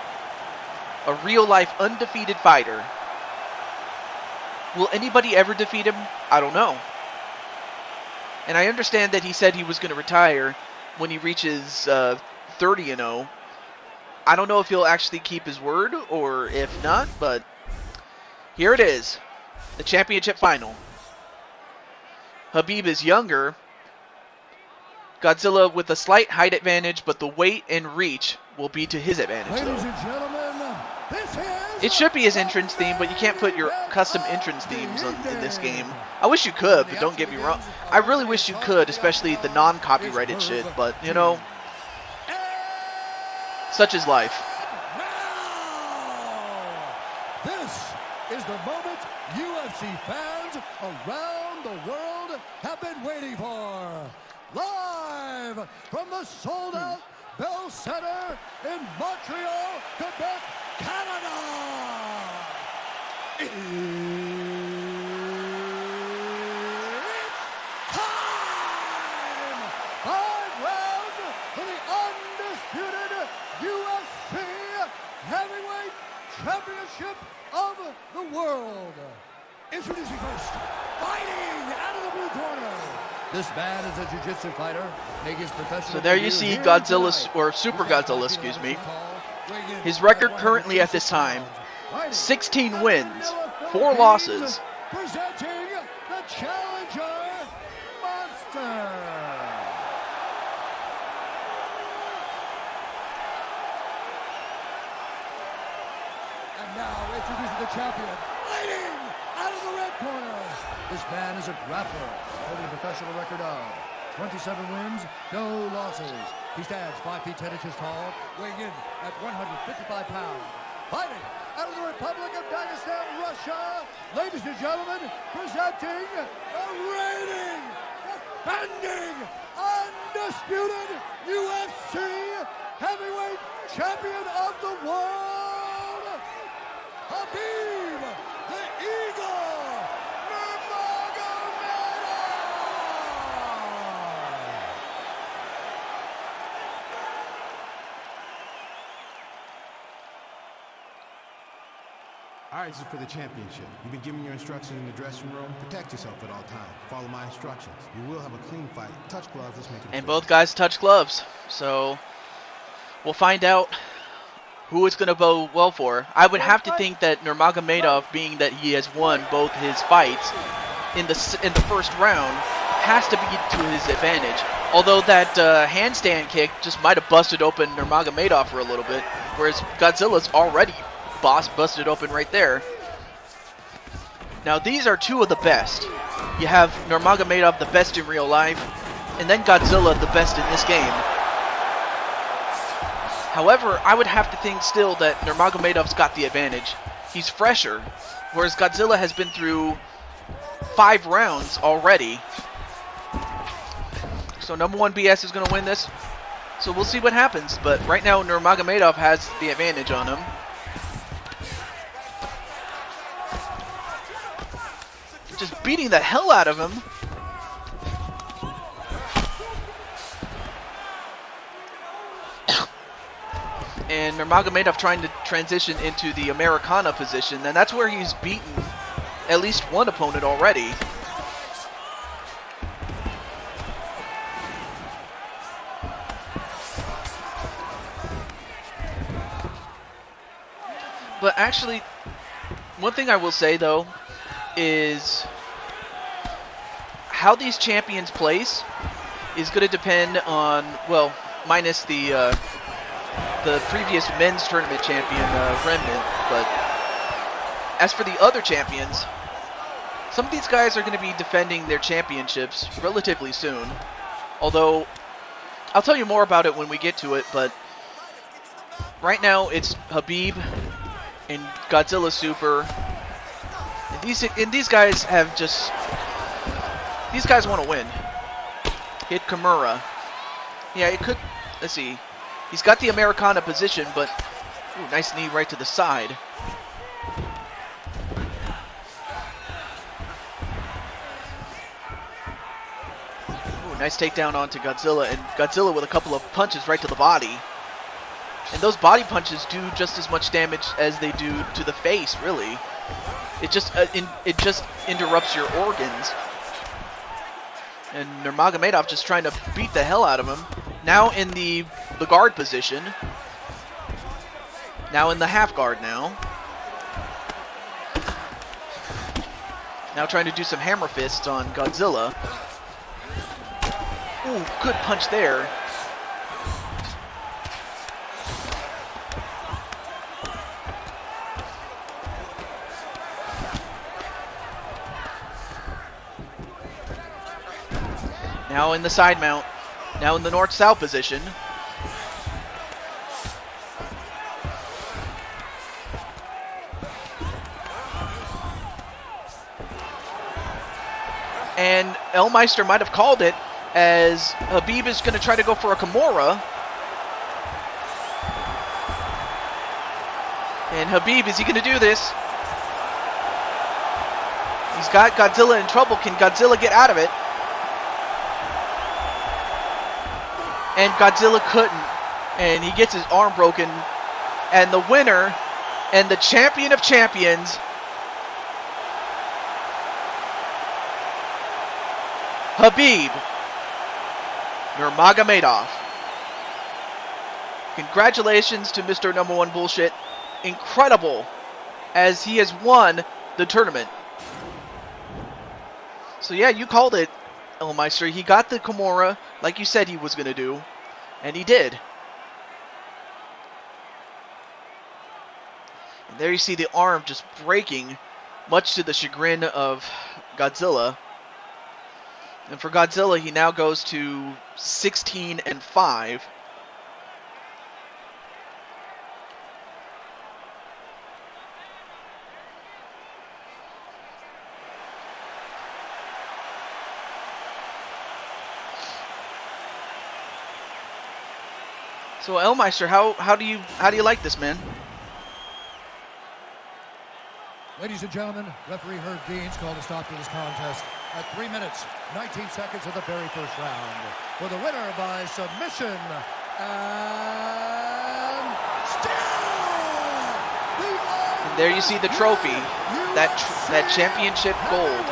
A real-life undefeated fighter. Will anybody ever defeat him? I don't know. And I understand that he said he was going to retire when he reaches 30-0. I don't know if he'll actually keep his word or if not, but here it is. The championship final. Khabib is younger. Godzilla with a slight height advantage, but the weight and reach will be to his advantage, Ladies though. and gentlemen, this is It should be his entrance theme, but you can't put your custom entrance themes in this game. I wish you could, but don't get me wrong. I really wish you could, especially the non-copyrighted shit, but, you know, such is life. This is the moment UFC fans around the world have been waiting for. Live from the sold-out Bell Center in Montreal, Quebec, Canada. It's time! 5 rounds for the undisputed UFC Heavyweight Championship of the world. Introducing first, fighting out of the blue corner. This man is a jiu-jitsu fighter, making his professional So there you debut see here Godzilla, tonight. or Super Godzilla, excuse me. His record currently at this time, 16 wins, 4 losses. Presenting the challenger, Monster. And now introducing the champion, fighting out of the red corner. This man is a grappler, holding a professional record of 27 wins, no losses. He stands 5 feet 10 inches tall, weighing in at 155 pounds. Fighting out of the Republic of Dagestan, Russia, ladies and gentlemen, presenting the reigning, defending, undisputed UFC heavyweight champion of the world, Khabib, the Eagle, Nurmagomedov! All right, this is for the championship. You've been given your instructions in the dressing room. Protect yourself at all times. Follow my instructions. You will have a clean fight. Touch gloves. Let's make it And fair. both guys touch gloves. So we'll find out who it's going to go well for. I would have to think that Nurmagomedov, being that he has won both his fights in the first round, has to be to his advantage. Although that handstand kick just might have busted open Nurmagomedov for a little bit, whereas Godzilla's already busted open right there. Now these are two of the best. You have Nurmagomedov, the best in real life, and then Godzilla, the best in this game. However, I would have to think still that Nurmagomedov's got the advantage. He's fresher, whereas Godzilla has been through 5 rounds already. So number 1 BS is going to win this. So we'll see what happens. But right now, Nurmagomedov has the advantage on him. Just beating the hell out of him. And Nurmagomedov trying to transition into the Americana position, and that's where he's beaten at least one opponent already. But actually, one thing I will say though is how these champions place is going to depend on, well, minus the previous men's tournament champion, Remnant. But as for the other champions, some of these guys are going to be defending their championships relatively soon. Although, I'll tell you more about it when we get to it, but right now it's Habib and Godzilla Super. And these guys have just... These guys want to win. Hit Kimura. Yeah, it could... Let's see. He's got the Americana position, but... Ooh, nice knee right to the side. Nice takedown onto Godzilla, and Godzilla with a couple of punches right to the body. And those body punches do just as much damage as they do to the face, really. It just interrupts your organs. And Nurmagomedov just trying to beat the hell out of him. Now in the guard position. Now in the half guard now. Now trying to do some hammer fists on Godzilla. Ooh, good punch there. Now in the side mount. Now in the north-south position. And Elmeister might have called it, as Habib is going to try to go for a Kimura. And Habib, is he going to do this? He's got Godzilla in trouble. Can Godzilla get out of it? And Godzilla couldn't. And he gets his arm broken. And the winner, and the champion of champions, Habib Nurmagomedov. Congratulations to Mr. Number One Bullshit. Incredible, as he has won the tournament. So yeah, you called it, Elmeister. He got the Kimura like you said he was going to do, and he did. And there you see the arm just breaking, much to the chagrin of Godzilla. And for Godzilla, he now goes to 16-5. So Elmeister, how do you like this, man? Ladies and gentlemen, referee Herb Deans called a stop to this contest at 3 minutes, 19 seconds of the very first round. For the winner by submission, and still and there you see the trophy, that championship gold.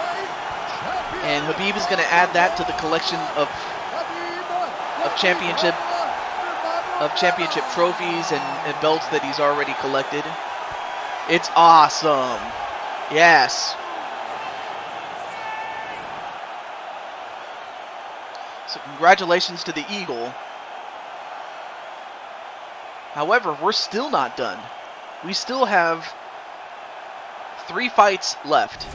And Habib is going to add that to the collection of championship trophies and belts that he's already collected. It's awesome. Yes. So congratulations to the Eagle. However, we're still not done. We still have 3 fights left.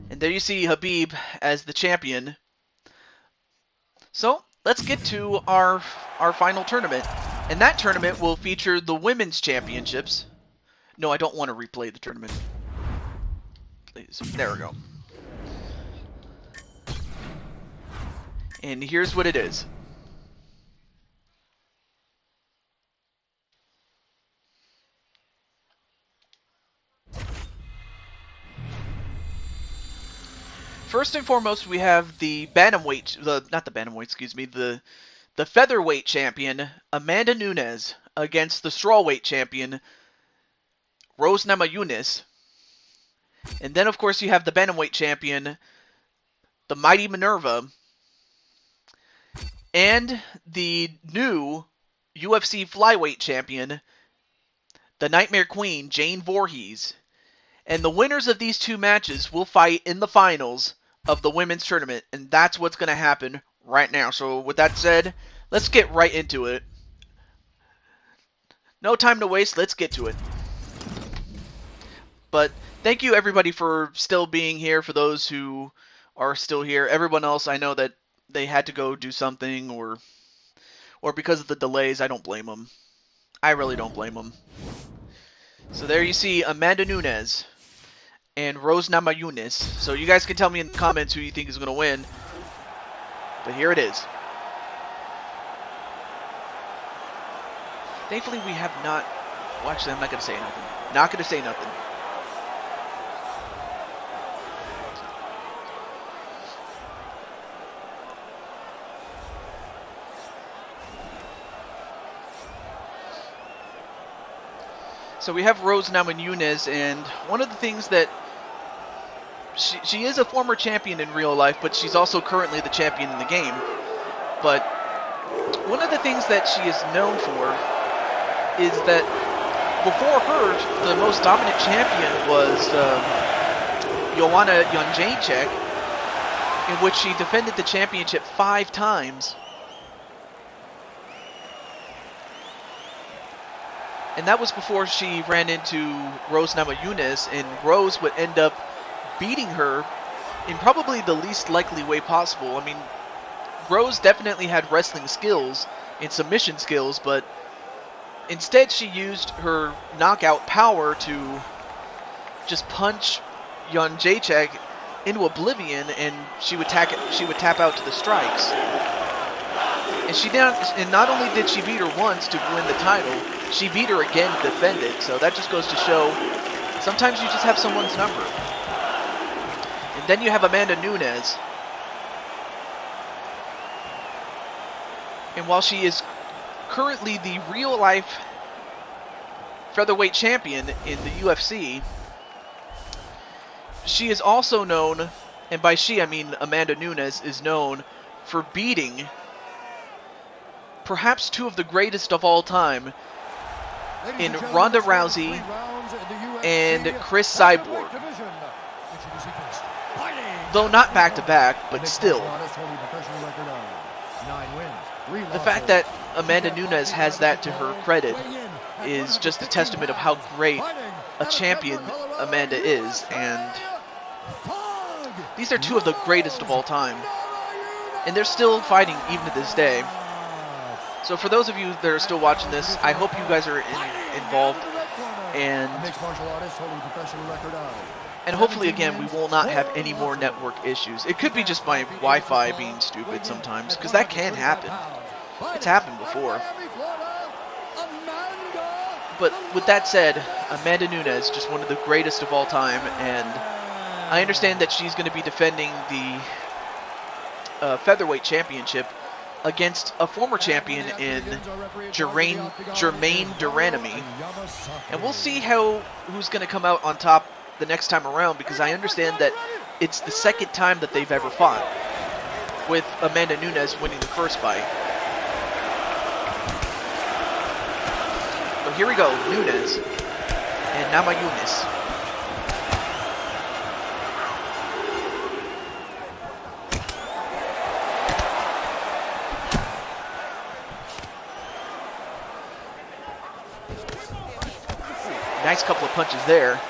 And there you see Habib as the champion. So let's get to our final tournament. And that tournament will feature the women's championships. No, I don't want to replay the tournament. Please. There we go. And here's what it is. First and foremost, we have the bantamweight, the featherweight champion, Amanda Nunes, against the strawweight champion, Rose Namajunas. And then, of course, you have the bantamweight champion, the Mighty Minerva, and the new UFC flyweight champion, the Nightmare Queen, Jane Voorhees. And the winners of these 2 matches will fight in the finals of the women's tournament, and that's what's going to happen right now. So with that said, let's get right into it. No time to waste, let's get to it. But thank you everybody for still being here, for those who are still here. Everyone else, I know that they had to go do something, or because of the delays, I don't blame them. I really don't blame them. So there you see Amanda Nunes and Rose Namajunas. So you guys can tell me in the comments who you think is going to win. But here it is. Thankfully we have not... Well, actually, I'm not going to say nothing. Not going to say nothing. So we have Rose Namajunas, and one of the things that she is a former champion in real life, but she's also currently the champion in the game. But one of the things that she is known for is that before her, the most dominant champion was Joanna Jędrzejczyk, in which she defended the championship 5 times. And that was before she ran into Rose Namajunas, and Rose would end up beating her in probably the least likely way possible. I mean, Rose definitely had wrestling skills and submission skills, but instead she used her knockout power to just punch Jędrzejczyk into oblivion, and she would tap out to the strikes. And not only did she beat her once to win the title, she beat her again to defend it. So that just goes to show, sometimes you just have someone's number. And then you have Amanda Nunes. And while she is currently the real-life featherweight champion in the UFC, she is also known, and by she I mean Amanda Nunes, is known for beating perhaps 2 of the greatest of all time in Ronda Rousey and Chris Cyborg. Though not back-to-back, but still. The fact that Amanda Nunes has that to her credit is just a testament of how great a champion Amanda is, and these are 2 of the greatest of all time. And they're still fighting even to this day. So for those of you that are still watching this, I hope you guys are involved, and hopefully again we will not have any more network issues. It could be just my Wi-Fi being stupid sometimes, because that can happen. It's happened before. But with that said, Amanda Nunes, just one of the greatest of all time, and I understand that she's going to be defending the featherweight championship against a former champion in Jermaine Duranami. And we'll see who's going to come out on top the next time around, because I understand that it's the 2nd time that they've ever fought, with Amanda Nunes winning the first fight. So here we go, Nunes and Namajunas. Nice couple of punches there.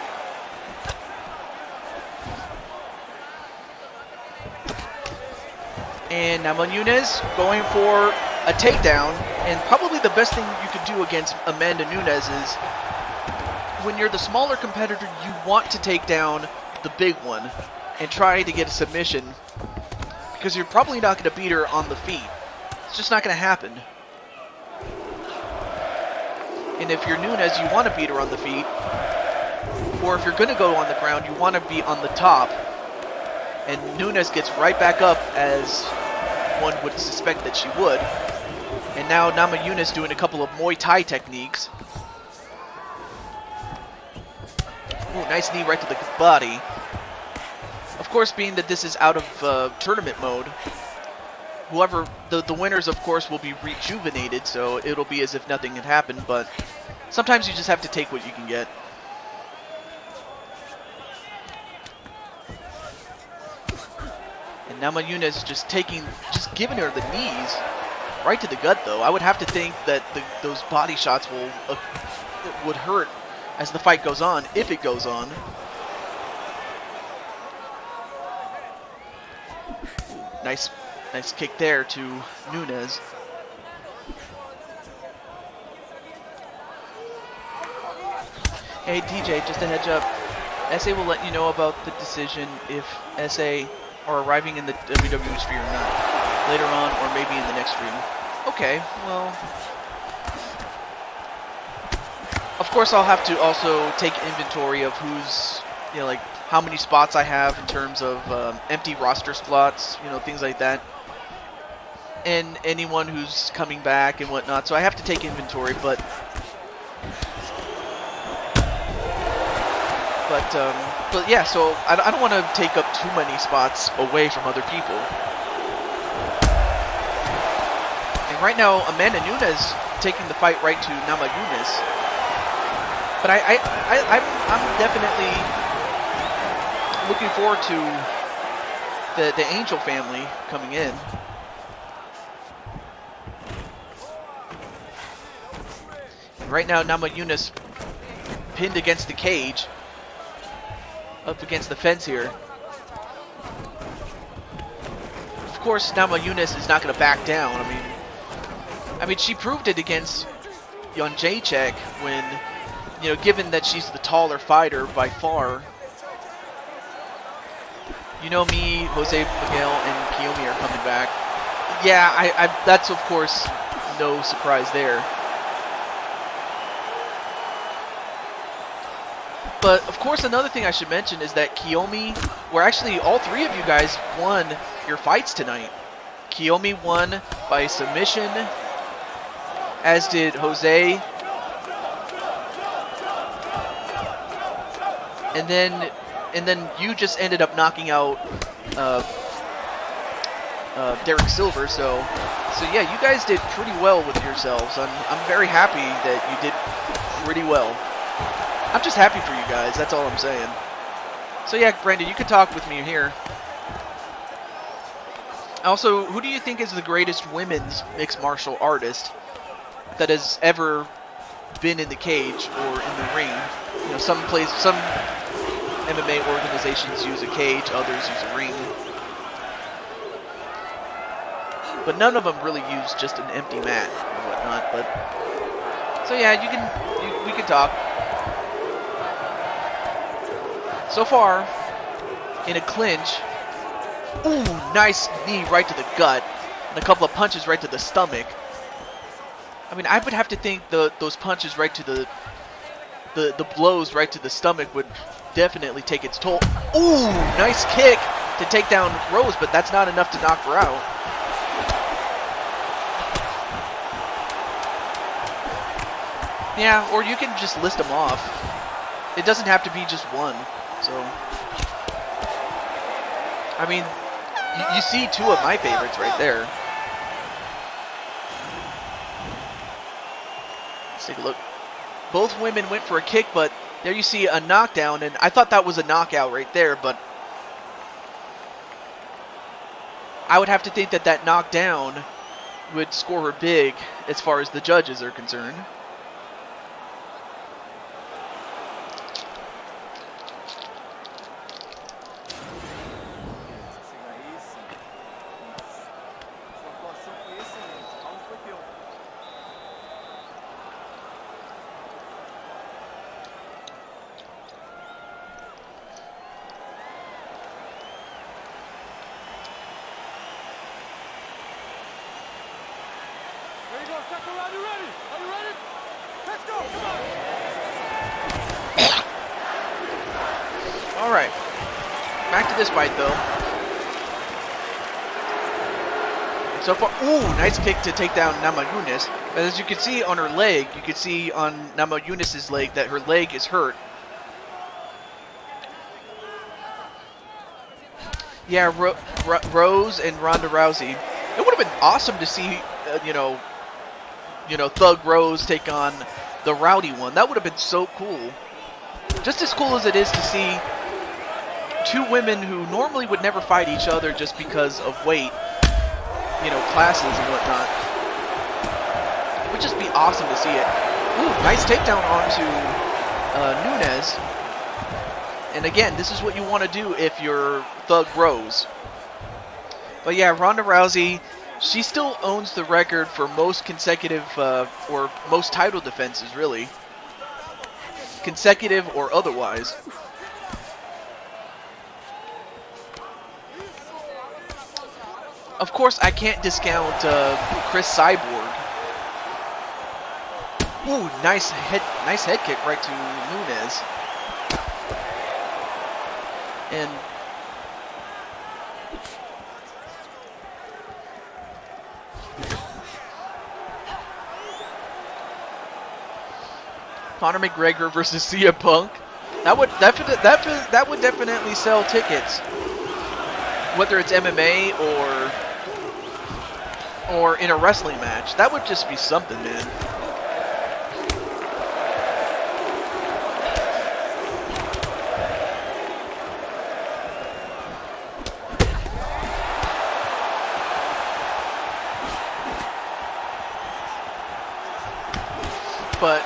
And Namajunas going for a takedown. And probably the best thing you could do against Amanda Nunes is, when you're the smaller competitor, you want to take down the big one and try to get a submission, because you're probably not going to beat her on the feet. It's just not going to happen. And if you're Nunes, you want to beat her on the feet. Or if you're going to go on the ground, you want to be on the top. And Nunes gets right back up, as one would suspect that she would. And now Namajunas doing a couple of Muay Thai techniques. Ooh, nice knee right to the body. Of course, being that this is out of tournament mode, whoever, the winners, of course, will be rejuvenated, so it'll be as if nothing had happened, but sometimes you just have to take what you can get. And Namajunas just giving her the knees right to the gut, though. I would have to think that those body shots would hurt as the fight goes on, if it goes on. Nice kick there to Nunes. Hey DJ, just a heads up. SA will let you know about the decision if SA are arriving in the WWE sphere or not. Later on, or maybe in the next stream. Okay, well... Of course, I'll have to also take inventory of who's, you know, like, how many spots I have in terms of empty roster slots, you know, things like that. And anyone who's coming back and whatnot. So I have to take inventory, but yeah, so I don't want to take up too many spots away from other people. And right now, Amanda Nunes taking the fight right to Namajunas. But I'm definitely looking forward to the Angel family coming in. And right now, Namajunas pinned against the cage. Up against the fence here. Of course, Namajunas is not going to back down. I mean, she proved it against Jędrzejczyk when, you know, given that she's the taller fighter by far. You know me, Jose Miguel, and Kiyomi are coming back. Yeah, that's of course no surprise there. But, of course, another thing I should mention is that Kiyomi, where actually all three of you guys won your fights tonight. Kiyomi won by submission, as did Jose. And then you just ended up knocking out Derek Silver. So yeah, you guys did pretty well with yourselves. I'm very happy that you did pretty well. I'm just happy for you guys, that's all I'm saying. So yeah, Brandon, you can talk with me here. Also, who do you think is the greatest women's mixed martial artist that has ever been in the cage or in the ring? You know, some MMA organizations use a cage, others use a ring. But none of them really use just an empty mat or whatnot. But so yeah, we can talk. So far, in a clinch, ooh, nice knee right to the gut, and a couple of punches right to the stomach. I mean, I would have to think those punches right to the blows right to the stomach would definitely take its toll. Ooh, nice kick to take down Rose, but that's not enough to knock her out. Yeah, or you can just list them off. It doesn't have to be just one. So, I mean, you see two of my favorites right there. Let's take a look. Both women went for a kick, but there you see a knockdown, and I thought that was a knockout right there, but I would have to think that knockdown would score her big as far as the judges are concerned. Alright, back to this fight though. So far, ooh, nice kick to take down Namajunas. As you can see on her leg, you can see on Namajunas' leg that her leg is hurt. Yeah, Rose and Ronda Rousey. It would have been awesome to see, you know, Thug Rose take on the Rowdy one. That would have been so cool. Just as cool as it is to see two women who normally would never fight each other just because of weight, you know, classes and whatnot. It would just be awesome to see it. Ooh, nice takedown onto Nunes. And again, this is what you want to do if you're Thug Rose. But yeah, Ronda Rousey, she still owns the record for most consecutive, or most title defenses, really. Consecutive or otherwise. Of course, I can't discount Chris Cyborg. Ooh, nice head kick right to Nunes. And Conor McGregor versus CM Punk. That would definitely sell tickets. Whether it's MMA or in a wrestling match. That would just be something, man. But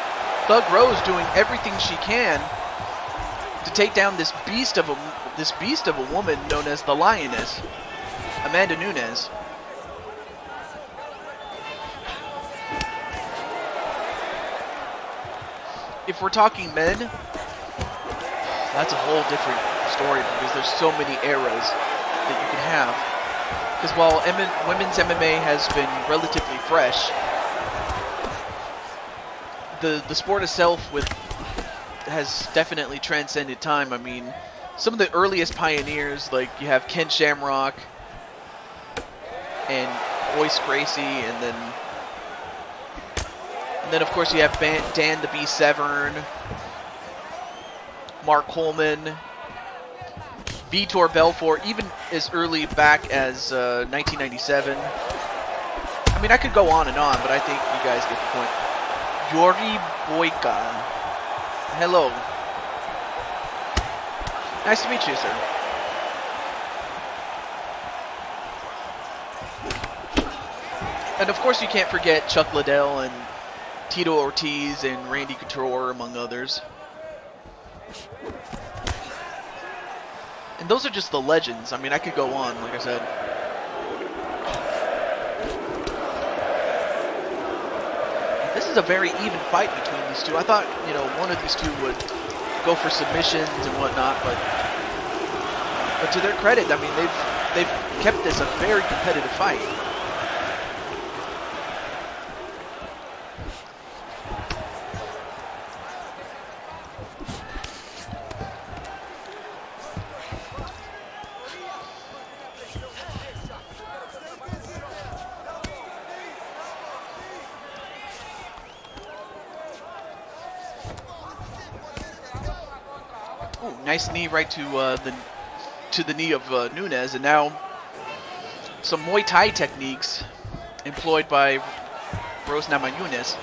Thug Rose doing everything she can to take down this beast of a woman known as the Lioness, Amanda Nunes. If we're talking men, that's a whole different story because there's so many eras that you can have. Because while women's MMA has been relatively fresh, the sport itself has definitely transcended time. I mean, some of the earliest pioneers, like you have Ken Shamrock and Royce Gracie, and then of course you have Dan the Beast Severn, Mark Coleman, Vitor Belfort, even as early back as 1997. I mean, I could go on, but I think you guys get the point. Yuri Boyka. Hello. Nice to meet you, sir. And of course you can't forget Chuck Liddell and Tito Ortiz and Randy Couture, among others. And those are just the legends. I mean, I could go on, like I said. This is a very even fight between these two. I thought, you know, one of these two would go for submissions and whatnot, but to their credit, I mean, they've kept this a very competitive fight. Ooh, nice knee right to the knee of Nunes, and now some Muay Thai techniques employed by Rose Namajunas.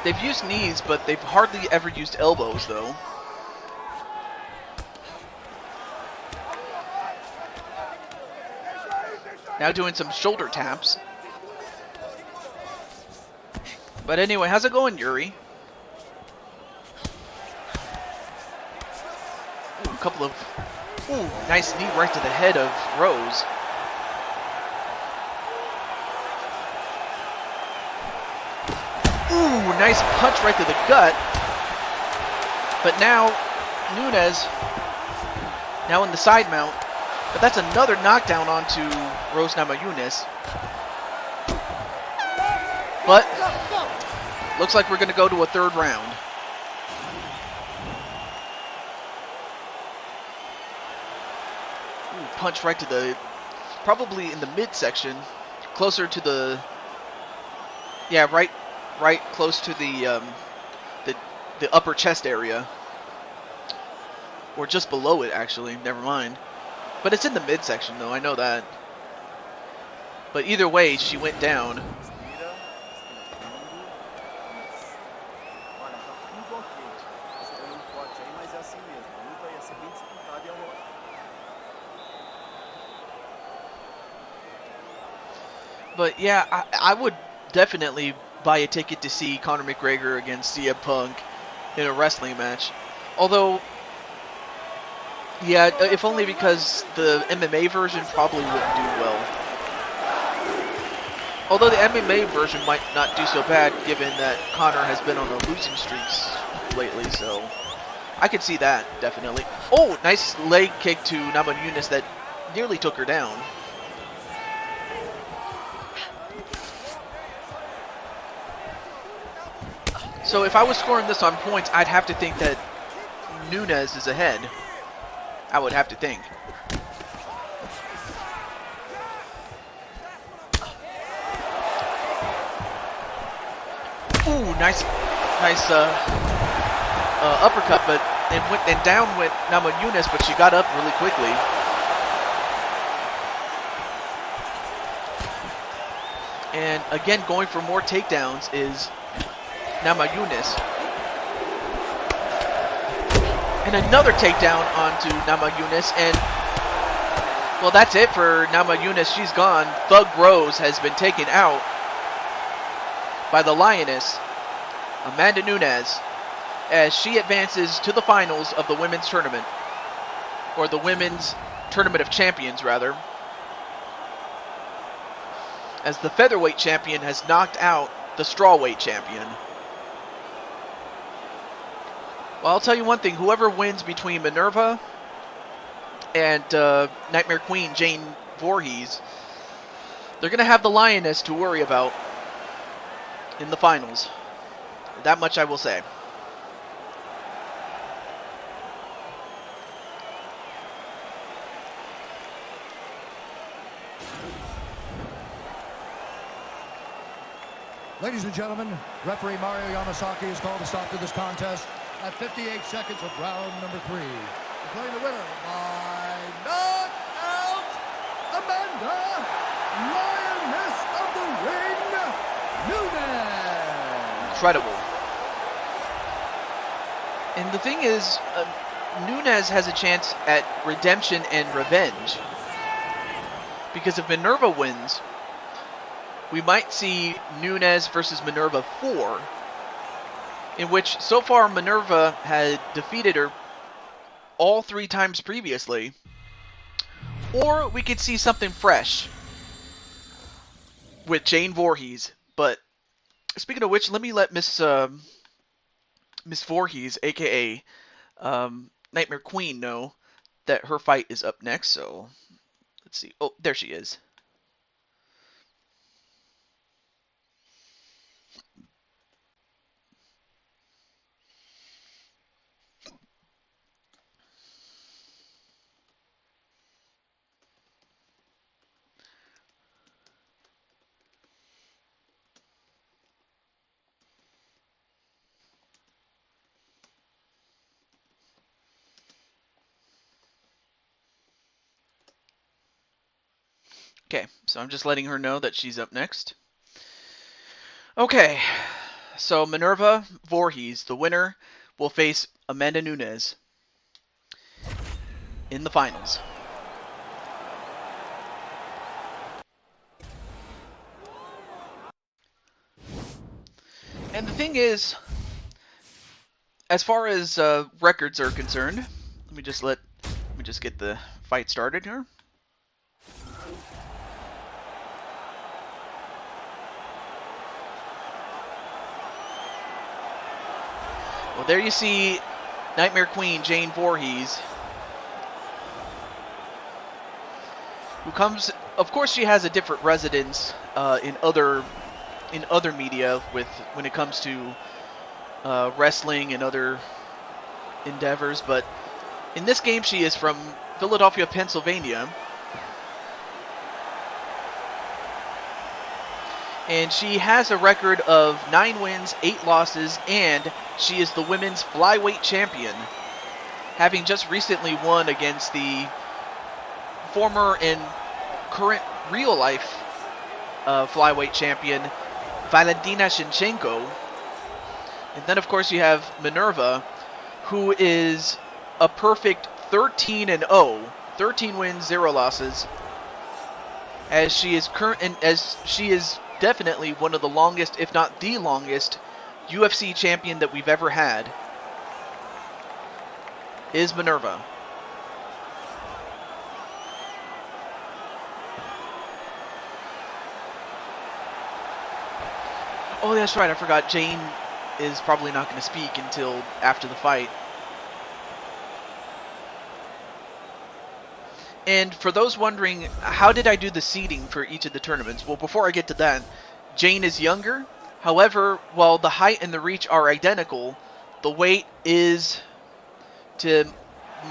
They've used knees, but they've hardly ever used elbows, though. Now doing some shoulder taps. But anyway, how's it going, Yuri? Ooh, a couple of... Ooh, nice knee right to the head of Rose. Ooh, nice punch right to the gut. But now, Nunes, now in the side mount. But that's another knockdown onto Rose Namajunas. But looks like we're going to go to a third round. Ooh, punch right to the, probably in the midsection, closer to the, yeah, right close to the upper chest area, or just below it actually. Never mind. But it's in the midsection though. I know that. But either way, she went down. But yeah, I would definitely buy a ticket to see Conor McGregor against CM Punk in a wrestling match. Although, yeah, if only because the MMA version probably wouldn't do well. Although the MMA version might not do so bad, given that Conor has been on a losing streaks lately, so I could see that, definitely. Oh, nice leg kick to Namajunas that nearly took her down. So if I was scoring this on points, I'd have to think that Nunes is ahead. I would have to think. Ooh, nice uppercut, but and down went Namajunas, but she got up really quickly. And again, going for more takedowns is Namajunas. And another takedown onto Namajunas, and well, that's it for Namajunas. She's gone. Thug Rose has been taken out by the Lioness, Amanda Nunes, as she advances to the finals of the women's tournament, or the women's tournament of champions, rather, as the featherweight champion has knocked out the strawweight champion. Well, I'll tell you one thing, whoever wins between Minerva and Nightmare Queen Jane Voorhees, they're going to have the Lioness to worry about in the finals. That much I will say. Ladies and gentlemen, referee Mario Yamasaki has called a stop to this contest at 58 seconds of round number 3. Declaring the winner by knockout, Amanda Lioness of the Ring, Nunes. Incredible. And the thing is, Nunes has a chance at redemption and revenge. Because if Minerva wins, we might see Nunes versus Minerva 4, in which so far Minerva had defeated her all 3 times previously. Or we could see something fresh with Jane Voorhees. But speaking of which, let me let Miss Voorhees, aka Nightmare Queen, know that her fight is up next. So let's see. Oh, there she is. Okay, so I'm just letting her know that she's up next. Okay, so Minerva Voorhees, the winner, will face Amanda Nunes in the finals. And the thing is, as far as records are concerned, let me just get the fight started here. Well, there you see Nightmare Queen Jane Voorhees, who comes. Of course, she has a different residence in other media when it comes to wrestling and other endeavors, but in this game, she is from Philadelphia, Pennsylvania. And she has a record of 9 wins, 8 losses, and she is the women's flyweight champion, having just recently won against the former and current real-life flyweight champion, Valentina Shevchenko. And then, of course, you have Minerva, who is a perfect 13-0, 13 wins, 0 losses, as she is definitely one of the longest, if not the longest, UFC champion that we've ever had, is Minerva. Oh, that's right, I forgot. Jane is probably not going to speak until after the fight. And for those wondering, how did I do the seeding for each of the tournaments? Well, before I get to that, Jane is younger. However, while the height and the reach are identical, the weight is to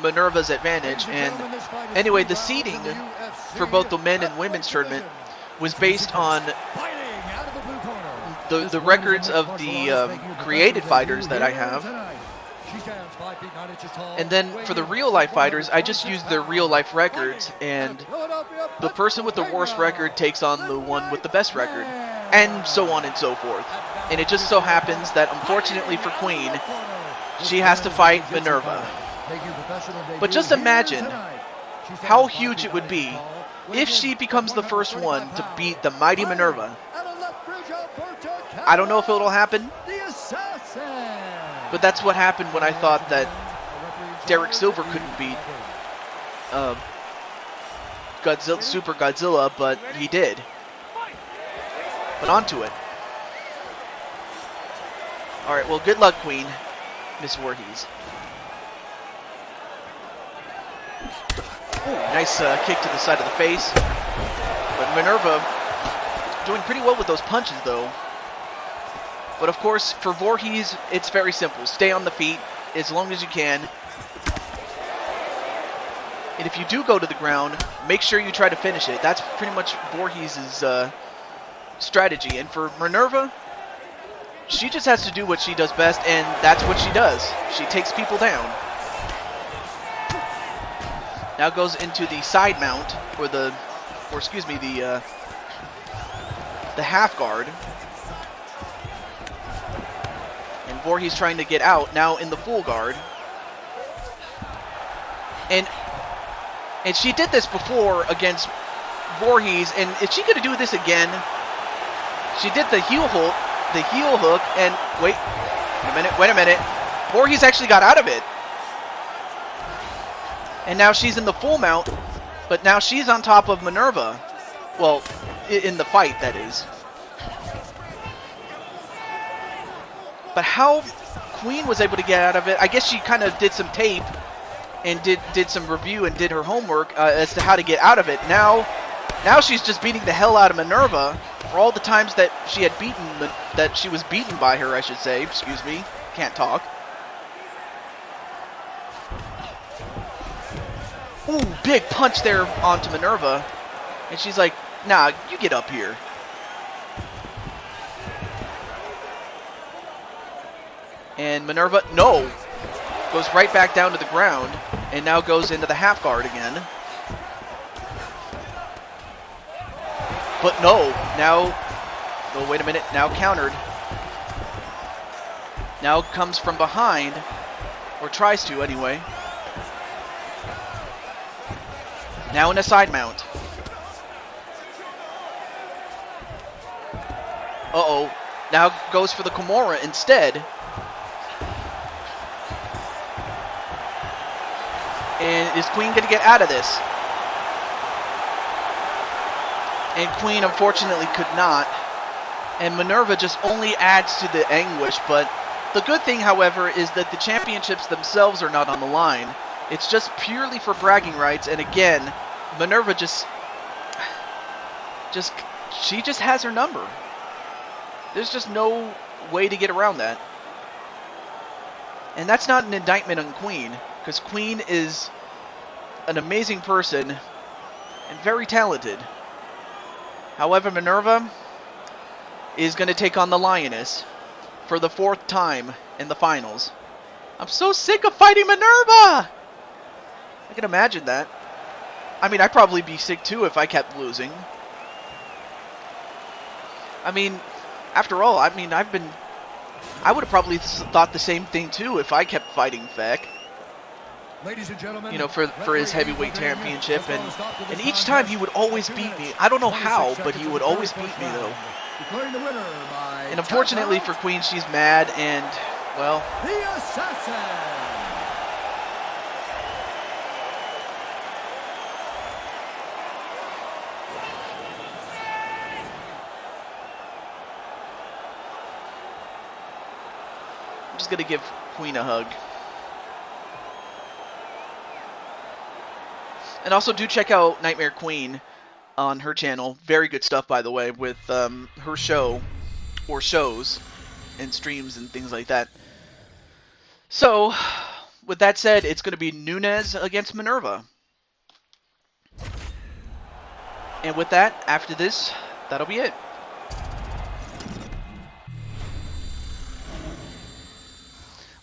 Minerva's advantage. And anyway, the seeding for both the men and women's tournament was based on the records of the created fighters that I have. And then for the real life fighters, I just used their real life records, and the person with the worst record takes on the one with the best record, and so on and so forth. And it just so happens that, unfortunately for Queen, she has to fight Minerva. But just imagine how huge it would be if she becomes the first one to beat the mighty Minerva. I don't know if it'll happen, but that's what happened when I thought that Derek Silver couldn't beat Super Godzilla, but he did. But on to it. Alright, well, good luck, Queen, Miss Voorhees. Ooh, nice kick to the side of the face. But Minerva doing pretty well with those punches, though. But of course, for Voorhees, it's very simple. Stay on the feet as long as you can. And if you do go to the ground, make sure you try to finish it. That's pretty much Voorhees' strategy. And for Minerva, she just has to do what she does best, and that's what she does. She takes people down. Now goes into the side mount, or the half guard. And Voorhees trying to get out, now in the full guard. And she did this before against Voorhees, and is she gonna do this again? She did the heel hook, and wait a minute. Voorhees actually got out of it. And now she's in the full mount, but now she's on top of Minerva. Well, in the fight, that is. But how Queen was able to get out of it, I guess she kind of did some tape and did some review and did her homework as to how to get out of it. Now she's just beating the hell out of Minerva for all the times that she was beaten by her, I should say. Excuse me, can't talk. Ooh, big punch there onto Minerva. And she's like, nah, you get up here. And Minerva, no, goes right back down to the ground, and now goes into the half guard again. But no, now, oh, wait a minute, now countered. Now comes from behind, or tries to anyway. Now in a side mount. Uh-oh, now goes for the Kimura instead. And is Queen going to get out of this? And Queen, unfortunately, could not. And Minerva just only adds to the anguish. But the good thing, however, is that the championships themselves are not on the line. It's just purely for bragging rights. And again, Minerva she just has her number. There's just no way to get around that. And that's not an indictment on Queen, because Queen is an amazing person and very talented. However, Minerva is going to take on the Lioness for the 4th time in the finals. I'm so sick of fighting Minerva! I can imagine that. I mean, I'd probably be sick too if I kept losing. I mean, after all, I've been I would have probably thought the same thing too if I kept fighting Feck. Ladies and gentlemen, You know, for his heavyweight championship, and each time he would always beat me. I don't know how, but he would always beat me though. Declaring the winner by And unfortunately for Queen, she's mad, and well, the Assassin. I'm just gonna give Queen a hug. And also do check out Nightmare Queen on her channel. Very good stuff, by the way, with her show or shows and streams and things like that. So, with that said, it's going to be Nunes against Minerva. And with that, after this, that'll be it.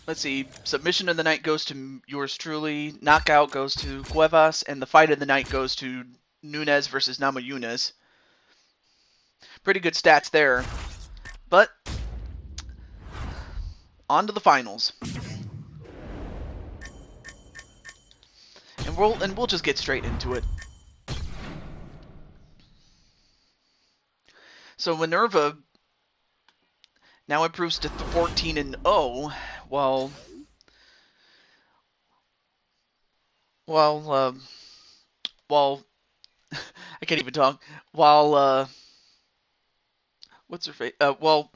Let's see. Submission of the night goes to yours truly. Knockout goes to Cuevas. And the fight of the night goes to Nunes versus Namajunas. Pretty good stats there. But, on to the finals. And we'll just get straight into it. So Minerva now improves to 14-0, while I can't even talk. While what's her face? While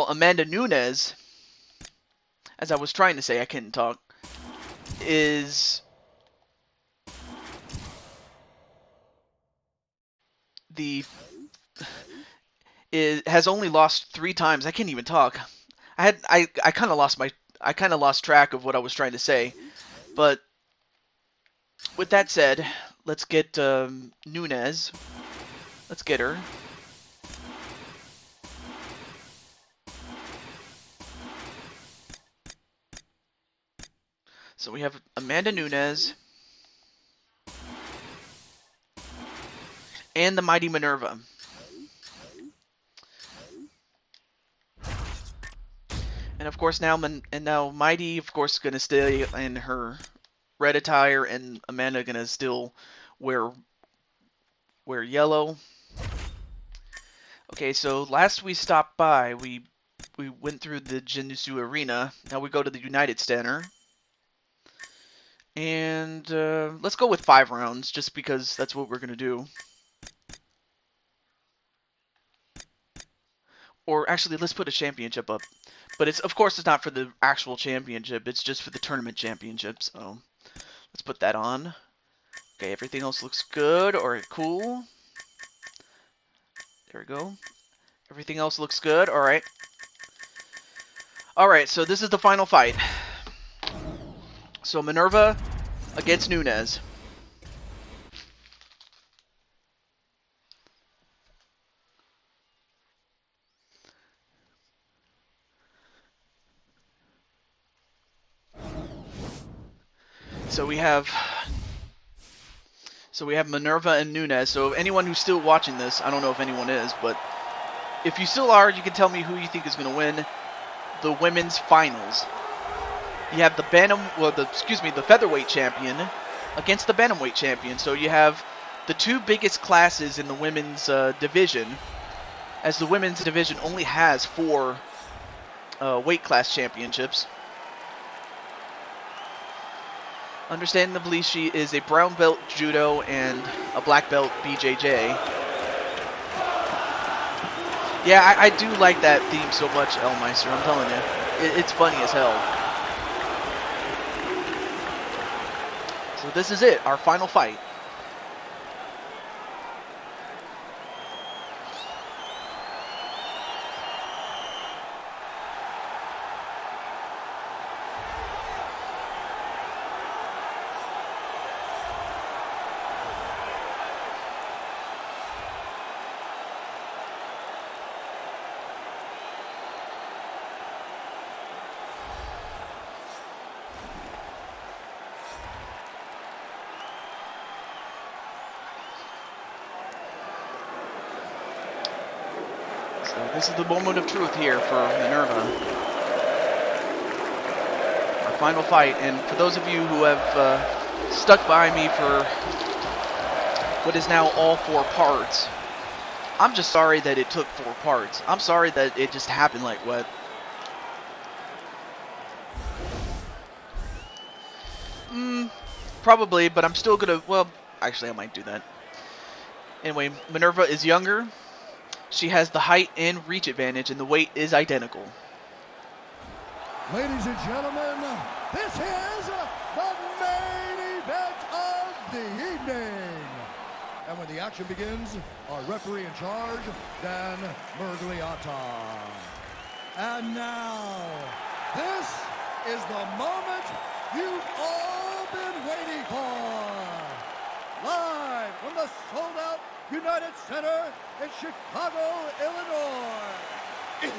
Amanda Nunes, as I was trying to say, I couldn't talk, is has only lost 3 times. I can't even talk. I kind of lost track of what I was trying to say. But with that said, let's get Nunes. Let's get her. So we have Amanda Nunes and the Mighty Minerva. And of course now Mighty, of course, gonna stay in her red attire, and Amanda gonna still wear yellow. Okay, so last we stopped by, we went through the Jinsu Arena. Now we go to the United Center. And let's go with 5 rounds, just because that's what we're gonna do. Or actually, let's put a championship up. But of course it's not for the actual championship, it's just for the tournament championship, so let's put that on. Okay, everything else looks good. Alright, cool. There we go. Everything else looks good. Alright. Alright, so this is the final fight. So Minerva against Nunes. So we have Minerva and Nunes. So anyone who's still watching this, I don't know if anyone is, but if you still are, you can tell me who you think is going to win the women's finals. You have the the featherweight champion against the bantamweight champion. So you have the 2 biggest classes in the women's division, as the women's division only has 4 weight class championships. Understandably, she is a brown belt judo and a black belt BJJ. Yeah, I do like that theme so much, Elmeister, I'm telling you. It's funny as hell. So this is it, our final fight. So this is the moment of truth here for Minerva. Our final fight, and for those of you who have stuck by me for what is now all 4 parts, I'm just sorry that it took 4 parts. I'm sorry that it just happened like what. Probably, but I'm still gonna, well, actually I might do that. Anyway, Minerva is younger. She has the height and reach advantage, and the weight is identical. Ladies and gentlemen, this is the main event of the evening. And when the action begins, our referee in charge, Dan Mergliata. And now, this is the moment you've all been waiting for. Live from the sold-out United Center in Chicago, Illinois. It's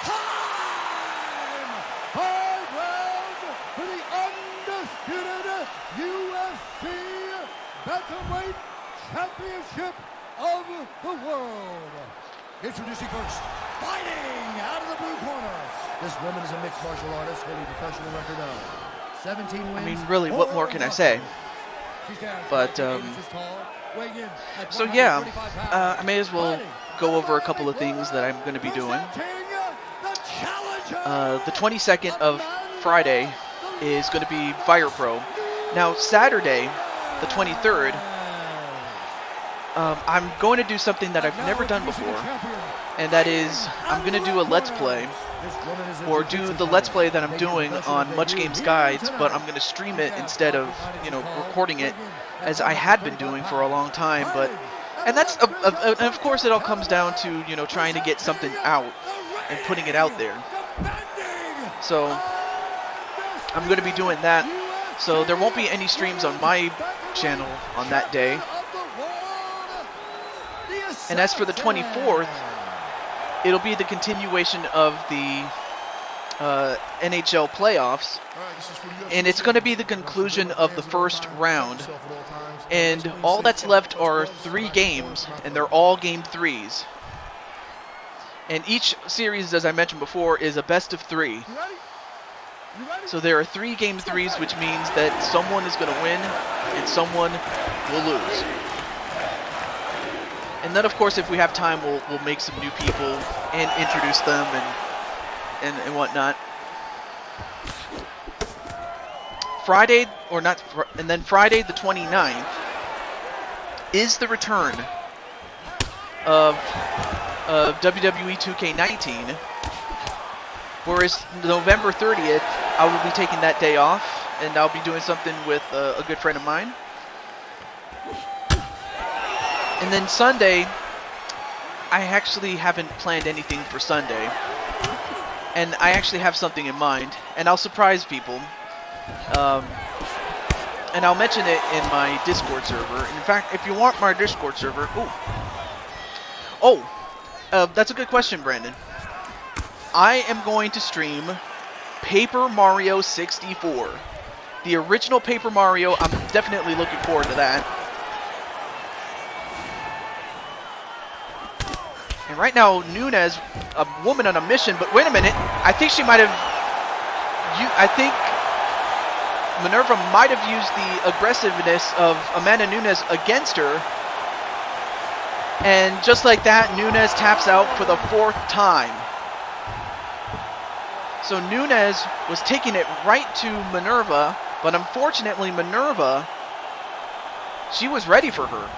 time! 5 rounds for the undisputed UFC Bantamweight Championship of the world. Introducing first, fighting out of the blue corner. This woman is a mixed martial artist holding a professional record of 17 wins. I mean, really, what more can I say? But, so yeah, I may as well go over a couple of things that I'm going to be doing. The 22nd of Friday is going to be Fire Pro. Now, Saturday, the 23rd, I'm going to do something that I've never done before, and that is I'm going to do a Let's Play, or do the Let's Play that I'm doing on Much Games Guides, but I'm going to stream it instead of, you know, recording it, as I had been doing for a long time. But, and that's, and of course it all comes down to, you know, trying to get something out and putting it out there. So, I'm going to be doing that. So there won't be any streams on my channel on that day. And as for the 24th, it'll be the continuation of the NHL playoffs, and it's going to be the conclusion of the first round, and all that's left are 3 games, and they're all game 3s. And each series, as I mentioned before, is a best of 3. So there are 3 game 3s, which means that someone is going to win and someone will lose. And then, of course, if we have time, we'll make some new people and introduce them and whatnot. Friday, or not, and then Friday the 29th is the return of WWE 2K19. Whereas November 30th, I will be taking that day off, and I'll be doing something with a good friend of mine. And then Sunday, I actually haven't planned anything for Sunday. And I actually have something in mind, and I'll surprise people. And I'll mention it in my Discord server. In fact, if you want my Discord server, that's a good question, Brandon. I am going to stream Paper Mario 64. The original Paper Mario. I'm definitely looking forward to that. And right now, Nunes, a woman on a mission, but wait a minute, I think she might have, I think Minerva might have used the aggressiveness of Amanda Nunes against her. And just like that, Nunes taps out for the 4th time. So Nunes was taking it right to Minerva, but unfortunately Minerva, she was ready for her.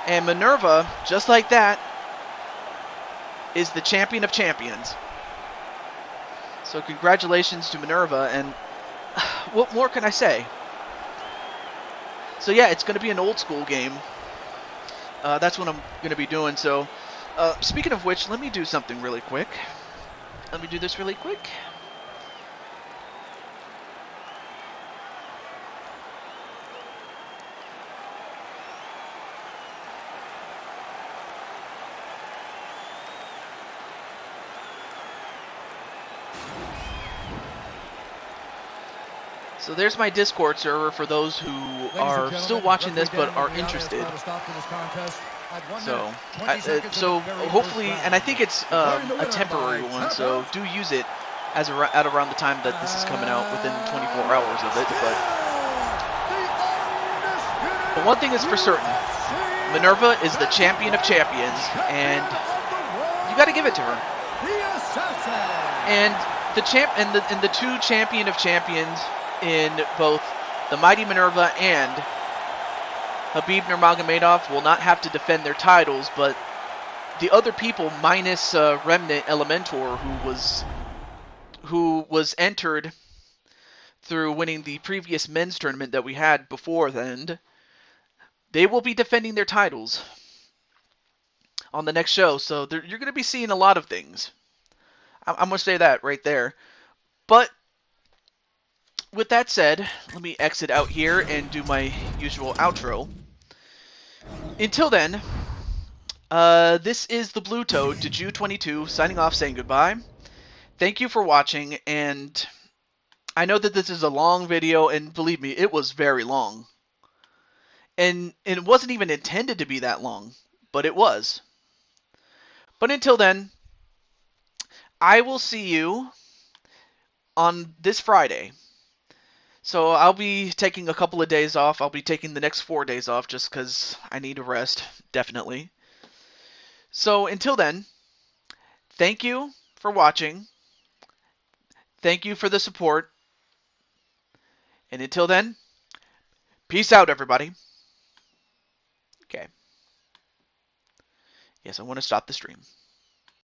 And Minerva, just like that, is the champion of champions. So congratulations to Minerva, and what more can I say? So yeah, it's going to be an old school game. That's what I'm going to be doing. So speaking of which, let me do something really quick. Let me do this really quick. So there's my Discord server for those who Ladies and are gentlemen, still watching this referee but Dan are Moriarty has interested. brought a stop to this contest at 1 So, minute, 20 seconds so of the very hopefully, first and I round. think it's Declaring the a winner temporary by one. So tap do use it as at around the time that this is coming out, within 24 hours of it. But one thing is for certain, Minerva is the champion of champions, and you got to give it to her. And the two champion of champions in both the Mighty Minerva and Habib Nurmagomedov will not have to defend their titles, but the other people, minus Remnant Elementor, who was entered through winning the previous men's tournament that we had before then, they will be defending their titles on the next show. So you're going to be seeing a lot of things. I'm going to say that right there. But with that said, let me exit out here and do my usual outro. Until then, this is the Blue Toad, Deju22, signing off, saying goodbye. Thank you for watching, and I know that this is a long video, and believe me, it was very long. And it wasn't even intended to be that long, but it was. But until then, I will see you on this Friday. So I'll be taking a couple of days off. I'll be taking the next 4 days off just because I need a rest, definitely. So until then, thank you for watching. Thank you for the support. And until then, peace out, everybody. Okay. Yes, I want to stop the stream.